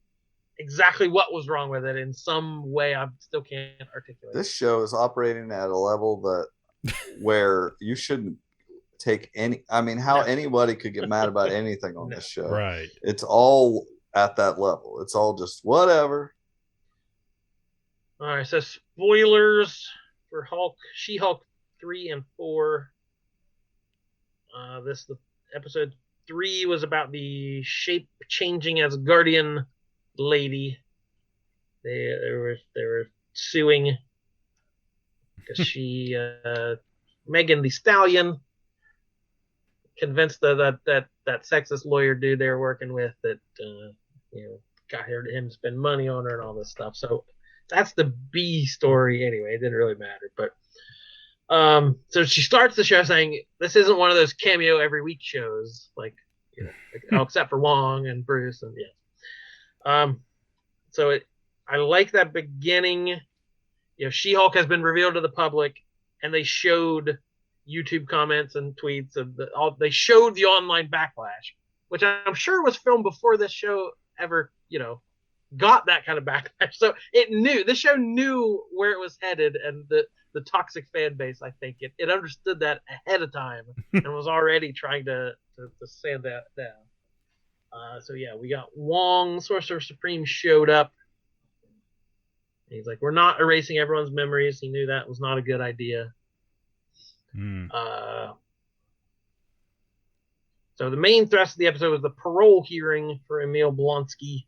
Speaker 2: exactly what was wrong with it in some way I still can't articulate.
Speaker 4: This show is operating at a level that where you shouldn't take any. I mean, how anybody could get mad about anything on this show?
Speaker 3: Right.
Speaker 4: It's all at that level. It's all just whatever.
Speaker 2: All right, so spoilers for She-Hulk 3 and 4. The episode 3 was about the shape-changing as Guardian lady. They were suing because she Megan the Stallion convinced that sexist lawyer dude they were working with that got him to spend money on her and all this stuff. So that's the B story anyway. It didn't really matter, but so she starts the show saying this isn't one of those cameo every week shows except for Wong and Bruce and so I like that beginning. She-Hulk has been revealed to the public, and they showed YouTube comments and tweets of they showed the online backlash, which I'm sure was filmed before this show ever, got that kind of backlash. So this show knew where it was headed, and the toxic fan base, I think it understood that ahead of time and was already trying to sand that down. So we got Wong, Sorcerer Supreme showed up. He's like, we're not erasing everyone's memories. He knew that was not a good idea. So the main thrust of the episode was the parole hearing for Emil Blonsky.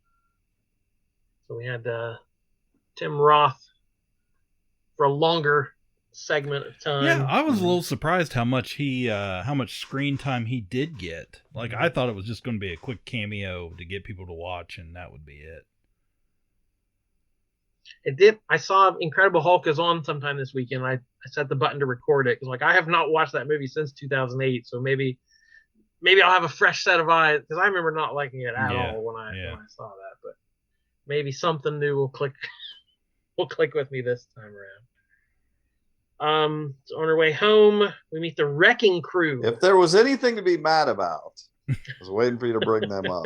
Speaker 2: So we had Tim Roth for a longer segment of time.
Speaker 3: Yeah, I was a little surprised how much screen time he did get. Like, I thought it was just going to be a quick cameo to get people to watch, and that would be it.
Speaker 2: It did. I saw Incredible Hulk is on sometime this weekend. I set the button to record it because I have not watched that movie since 2008. So maybe I'll have a fresh set of eyes because I remember not liking it at all when I saw that. But maybe something new will click with me this time around. So on our way home, we meet the Wrecking Crew.
Speaker 4: If there was anything to be mad about, I was waiting for you to bring them up.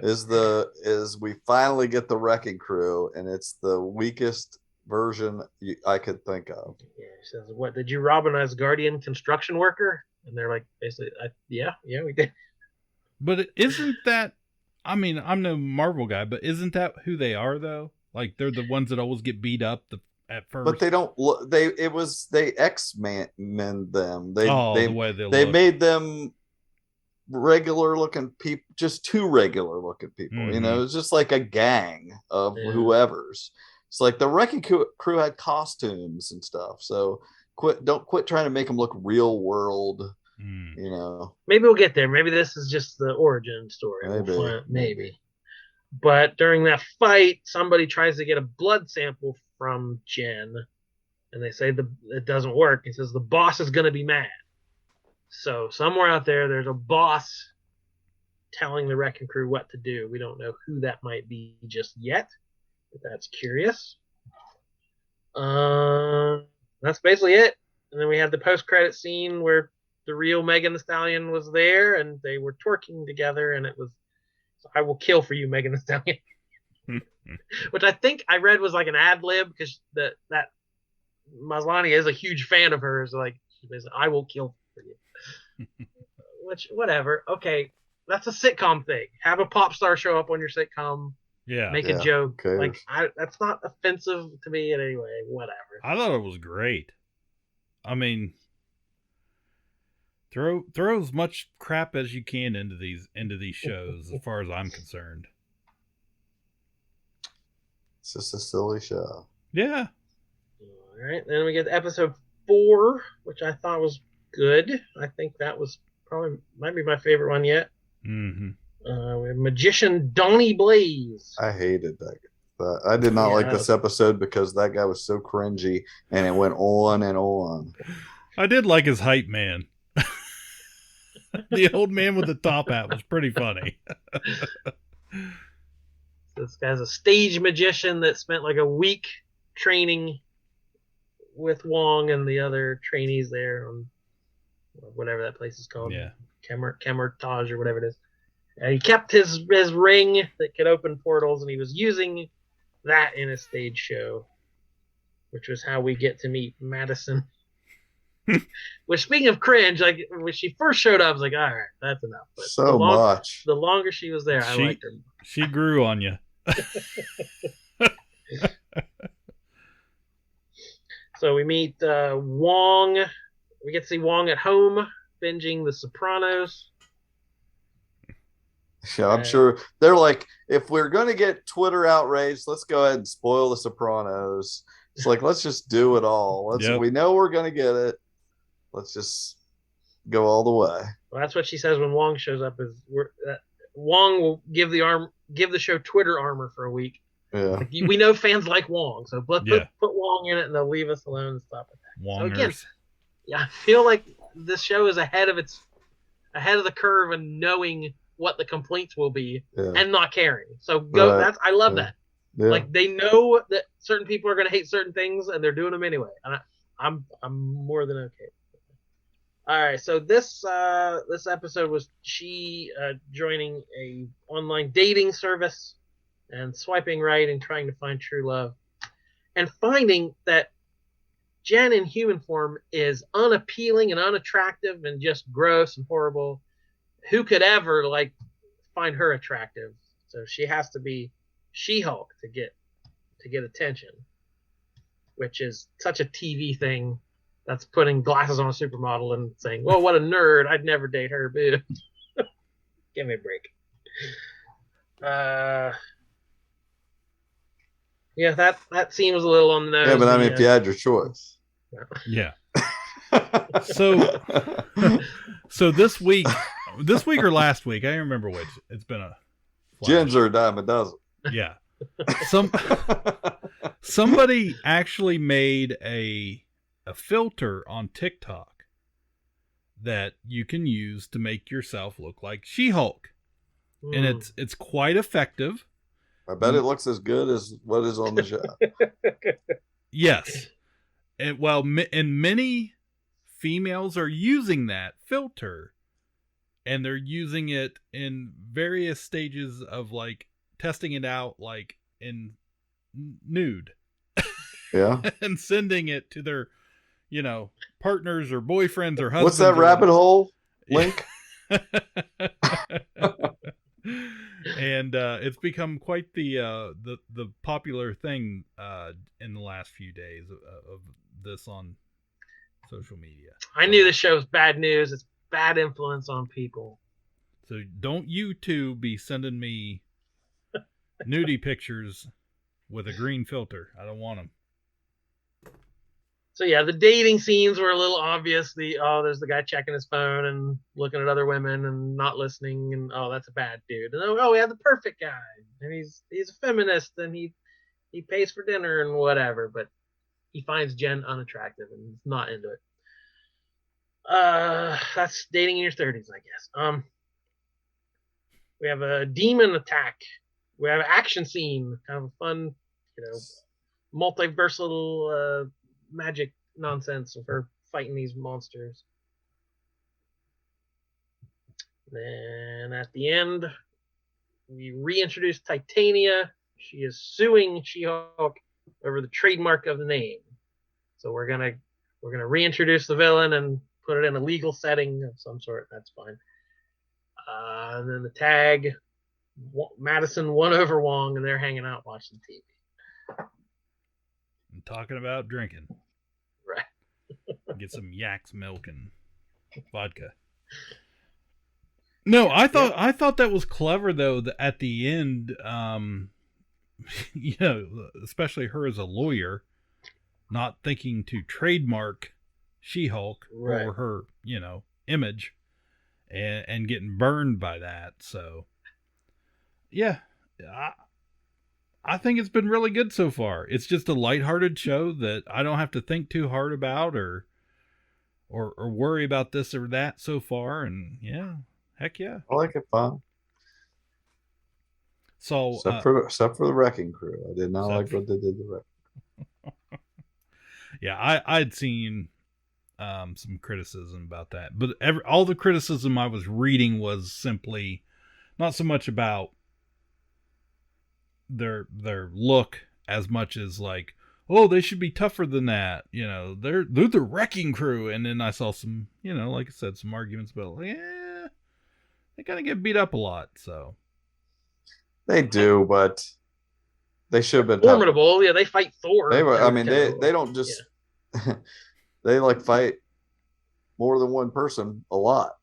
Speaker 4: Is we finally get the Wrecking Crew, and it's the weakest version I could think of.
Speaker 2: Yeah, he says, "What did you rob an Asgardian construction worker?" And they're like, basically, yeah, we did.
Speaker 3: But isn't that? I mean, I'm no Marvel guy, but isn't that who they are though? Like they're the ones that always get beat up at first.
Speaker 4: But they don't. They X-Men them.
Speaker 3: The way they
Speaker 4: made them regular looking people, just two regular looking people.
Speaker 3: Mm-hmm.
Speaker 4: It's just like a gang of whoever's. It's like the Wrecking Crew had costumes and stuff. So don't quit trying to make them look real world.
Speaker 2: Maybe we'll get there. Maybe this is just the origin story. Maybe. But during that fight, somebody tries to get a blood sample from Jen, and they say it doesn't work. He says the boss is going to be mad. So somewhere out there's a boss telling the Wrecking Crew what to do. We don't know who that might be just yet, but that's curious. That's basically it. And then we had the post-credit scene where the real Megan Thee Stallion was there, and they were twerking together, and it was, "I will kill for you, Megan Thee Stallion," which I think I read was like an ad lib because that Maslany is a huge fan of hers. Like, she says, "I will kill for you." Which, whatever. Okay, that's a sitcom thing. Have a pop star show up on your sitcom.
Speaker 3: Yeah.
Speaker 2: Make a joke. Like, that's not offensive to me in any way. Whatever.
Speaker 3: I thought it was great. I mean, throw as much crap as you can into these shows, as far as I'm concerned.
Speaker 4: It's just a silly show.
Speaker 3: Yeah.
Speaker 2: All right. Then we get to episode 4, which I thought was good. I think that was might be my favorite one yet.
Speaker 3: Mm-hmm.
Speaker 2: We have Magician Donnie Blaze.
Speaker 4: I hated that. I did not like this episode because that guy was so cringy, and it went on and on.
Speaker 3: I did like his hype man. The old man with the top hat was pretty funny.
Speaker 2: This guy's a stage magician that spent like a week training with Wong and the other trainees there on or whatever that place is called.
Speaker 3: Yeah.
Speaker 2: Camertage or whatever it is. And he kept his ring that could open portals, and he was using that in a stage show, which was how we get to meet Madison. Which, speaking of cringe, like when she first showed up, I was like, all right, that's enough. But
Speaker 4: much.
Speaker 2: The longer she was there, I liked her.
Speaker 3: She grew on you.
Speaker 2: So we meet Wong. We get to see Wong at home binging The Sopranos.
Speaker 4: Yeah, I'm sure they're like, if we're going to get Twitter outraged, let's go ahead and spoil The Sopranos. It's like, let's just do it all. We know we're going to get it. Let's just go all the way.
Speaker 2: Well, that's what she says when Wong shows up. Wong will give the show Twitter armor for a week.
Speaker 4: Yeah,
Speaker 2: like, we know fans like Wong, so put Wong in it, and they'll leave us alone and stop it. So again, I feel like this show is ahead of the curve and knowing what the complaints will be and not caring. So I love that. Yeah. Like they know that certain people are going to hate certain things, and they're doing them anyway. And I'm more than okay. All right, so this episode was she joining a online dating service and swiping right and trying to find true love, and finding that Jen in human form is unappealing and unattractive and just gross and horrible. Who could ever find her attractive? So she has to be She-Hulk to get attention, which is such a TV thing. That's putting glasses on a supermodel and saying, "Well, what a nerd! I'd never date her, boo." Give me a break. Yeah, that scene was a little on the nose.
Speaker 4: Yeah, but I mean, if you had your choice.
Speaker 3: Yeah. So this week or last week, I don't remember which. It's been a
Speaker 4: Gins are a dime a dozen.
Speaker 3: Yeah. Somebody actually made a filter on TikTok that you can use to make yourself look like She-Hulk. And it's quite effective.
Speaker 4: I bet it looks as good as what is on the show.
Speaker 3: Yes. And many females are using that filter, and they're using it in various stages of testing it out, in nude.
Speaker 4: Yeah.
Speaker 3: And sending it to their, partners or boyfriends or husbands.
Speaker 4: What's that rabbit hole link?
Speaker 3: And it's become quite the popular thing in the last few days of this on social media.
Speaker 2: I knew this show was bad news. It's bad influence on people.
Speaker 3: So don't you two be sending me nudie pictures with a green filter. I don't want them.
Speaker 2: So yeah, the dating scenes were a little obvious. There's the guy checking his phone and looking at other women and not listening, and that's a bad dude. And we have the perfect guy, and he's a feminist, and he pays for dinner and whatever, but he finds Jen unattractive and he's not into it. That's dating in your 30s, I guess. We have a demon attack. We have an action scene, kind of a fun, multiversal magic nonsense of her fighting these monsters. Then at the end, we reintroduce Titania. She is suing She-Hulk over the trademark of the name. So we're gonna reintroduce the villain and put it in a legal setting of some sort. That's fine. And then the tag, Madison won over Wong, and they're hanging out watching TV.
Speaker 3: I'm talking about drinking.
Speaker 2: Right.
Speaker 3: Get some yak's milk and vodka. No, I thought that was clever though. That at the end, especially her as a lawyer, not thinking to trademark She-Hulk or her, image, and getting burned by that. So, yeah, I think it's been really good so far. It's just a lighthearted show that I don't have to think too hard about or worry about this or that so far. And yeah, heck yeah.
Speaker 4: I like it fun.
Speaker 3: So
Speaker 4: except for the Wrecking Crew. I did not like what they did to the Wrecking.
Speaker 3: Yeah, I'd seen some criticism about that. But all the criticism I was reading was simply not so much about their look as much as like, oh, they should be tougher than that. You know, they're the wrecking crew. And then I saw some, you know, like I said, some arguments about, like, they kind of get beat up a lot. So
Speaker 4: they do, but they should have been
Speaker 2: formidable. Tougher. Yeah, they fight Thor.
Speaker 4: They don't just they like fight more than one person a lot.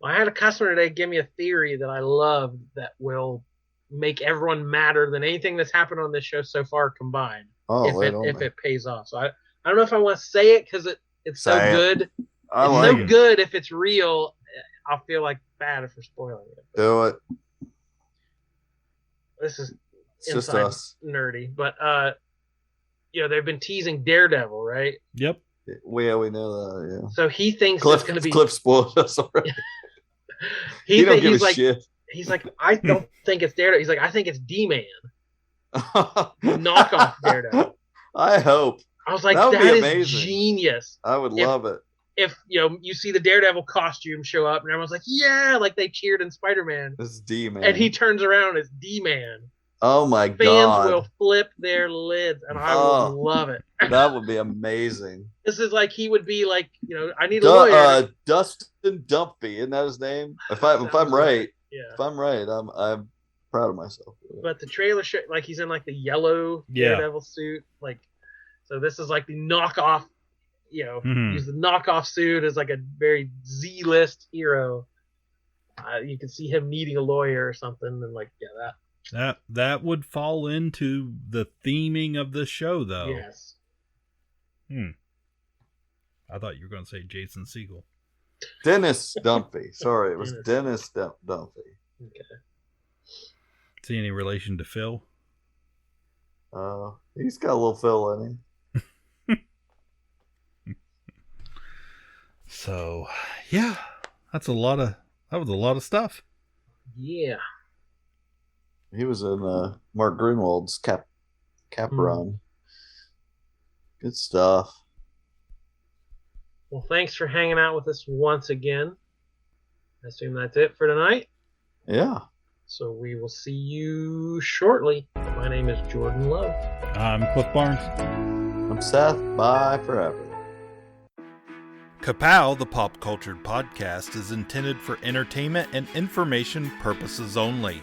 Speaker 2: Well, I had a customer today give me a theory that I love that will make everyone madder than anything that's happened on this show so far combined.
Speaker 4: Oh,
Speaker 2: if it pays off. So I don't know if I want to say it because it's so good.
Speaker 4: I
Speaker 2: it's
Speaker 4: like
Speaker 2: so
Speaker 4: it.
Speaker 2: good. If it's real, I'll feel like bad for spoiling it.
Speaker 4: Do it.
Speaker 2: This is
Speaker 4: it's just us
Speaker 2: nerdy, but you know, they've been teasing Daredevil, right?
Speaker 3: Yep.
Speaker 4: We know that. Yeah.
Speaker 2: So he thinks
Speaker 4: Cliff,
Speaker 2: it's going to be.
Speaker 4: Cliff spoiled us already.
Speaker 2: He
Speaker 4: don't give
Speaker 2: he's
Speaker 4: a
Speaker 2: like,
Speaker 4: shit.
Speaker 2: He's like, I don't think it's Daredevil. He's like, I think it's D-Man. Knockoff Daredevil.
Speaker 4: I hope.
Speaker 2: I was like,
Speaker 4: that would
Speaker 2: that
Speaker 4: be
Speaker 2: is
Speaker 4: amazing.
Speaker 2: Genius.
Speaker 4: I would love it.
Speaker 2: If you know, you see the Daredevil costume show up, and everyone's like, "Yeah!" Like they cheered in Spider-Man.
Speaker 4: This is D-Man,
Speaker 2: and he turns around as D-Man.
Speaker 4: Oh my god!
Speaker 2: Fans will flip their lids, and I would love it.
Speaker 4: That would be amazing.
Speaker 2: This is like he would be like, you know, I need a lawyer.
Speaker 4: Dustin Dumpy, isn't that his name? If I'm right, I'm proud of myself.
Speaker 2: But the trailer show, like he's in like the yellow Daredevil suit, like. So this is like the knockoff, you know, use the knockoff suit as like a very Z-list hero. You can see him needing a lawyer or something, and like,
Speaker 3: that would fall into the theming of the show, though.
Speaker 2: Yes.
Speaker 3: I thought you were going to say Jason Segel.
Speaker 4: Dennis Dumpy. Sorry, it was Dennis Dumpy.
Speaker 2: Okay.
Speaker 3: See any relation to Phil?
Speaker 4: He's got a little Phil in him.
Speaker 3: So, yeah, that was a lot of stuff.
Speaker 2: Yeah.
Speaker 4: He was in Mark Greenwald's Cap Run. Good stuff.
Speaker 2: Well, thanks for hanging out with us once again. I assume that's it for tonight.
Speaker 4: Yeah.
Speaker 2: So we will see you shortly. My name is Jordan Love.
Speaker 3: I'm Cliff Barnes.
Speaker 4: I'm Seth. Bye forever.
Speaker 3: Ka-Pow, the pop cultured podcast, is intended for entertainment and information purposes only.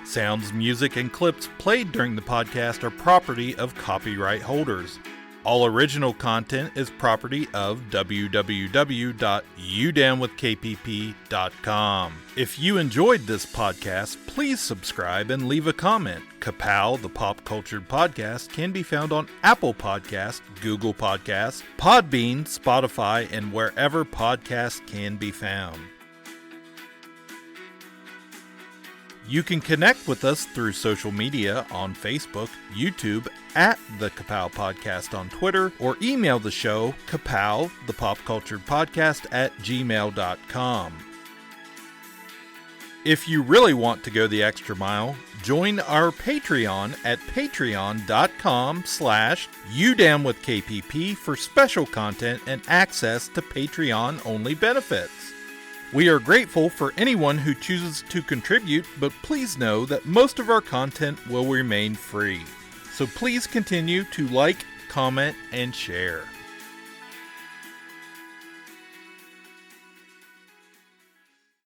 Speaker 3: Sounds, music, and clips played during the podcast are property of copyright holders. All original content is property of www.udownwithkpp.com. If you enjoyed this podcast, please subscribe and leave a comment. Ka-Pow, the pop cultured podcast, can be found on Apple Podcasts, Google Podcasts, Podbean, Spotify, and wherever podcasts can be found. You can connect with us through social media on Facebook, YouTube, at the Ka-Pow Podcast on Twitter, or email the show, Ka-Pow, the Pop Cultured Podcast @gmail.com. If you really want to go the extra mile, join our Patreon at patreon.com/udownwithkpp for special content and access to Patreon-only benefits. We are grateful for anyone who chooses to contribute, but please know that most of our content will remain free. So please continue to like, comment, and share.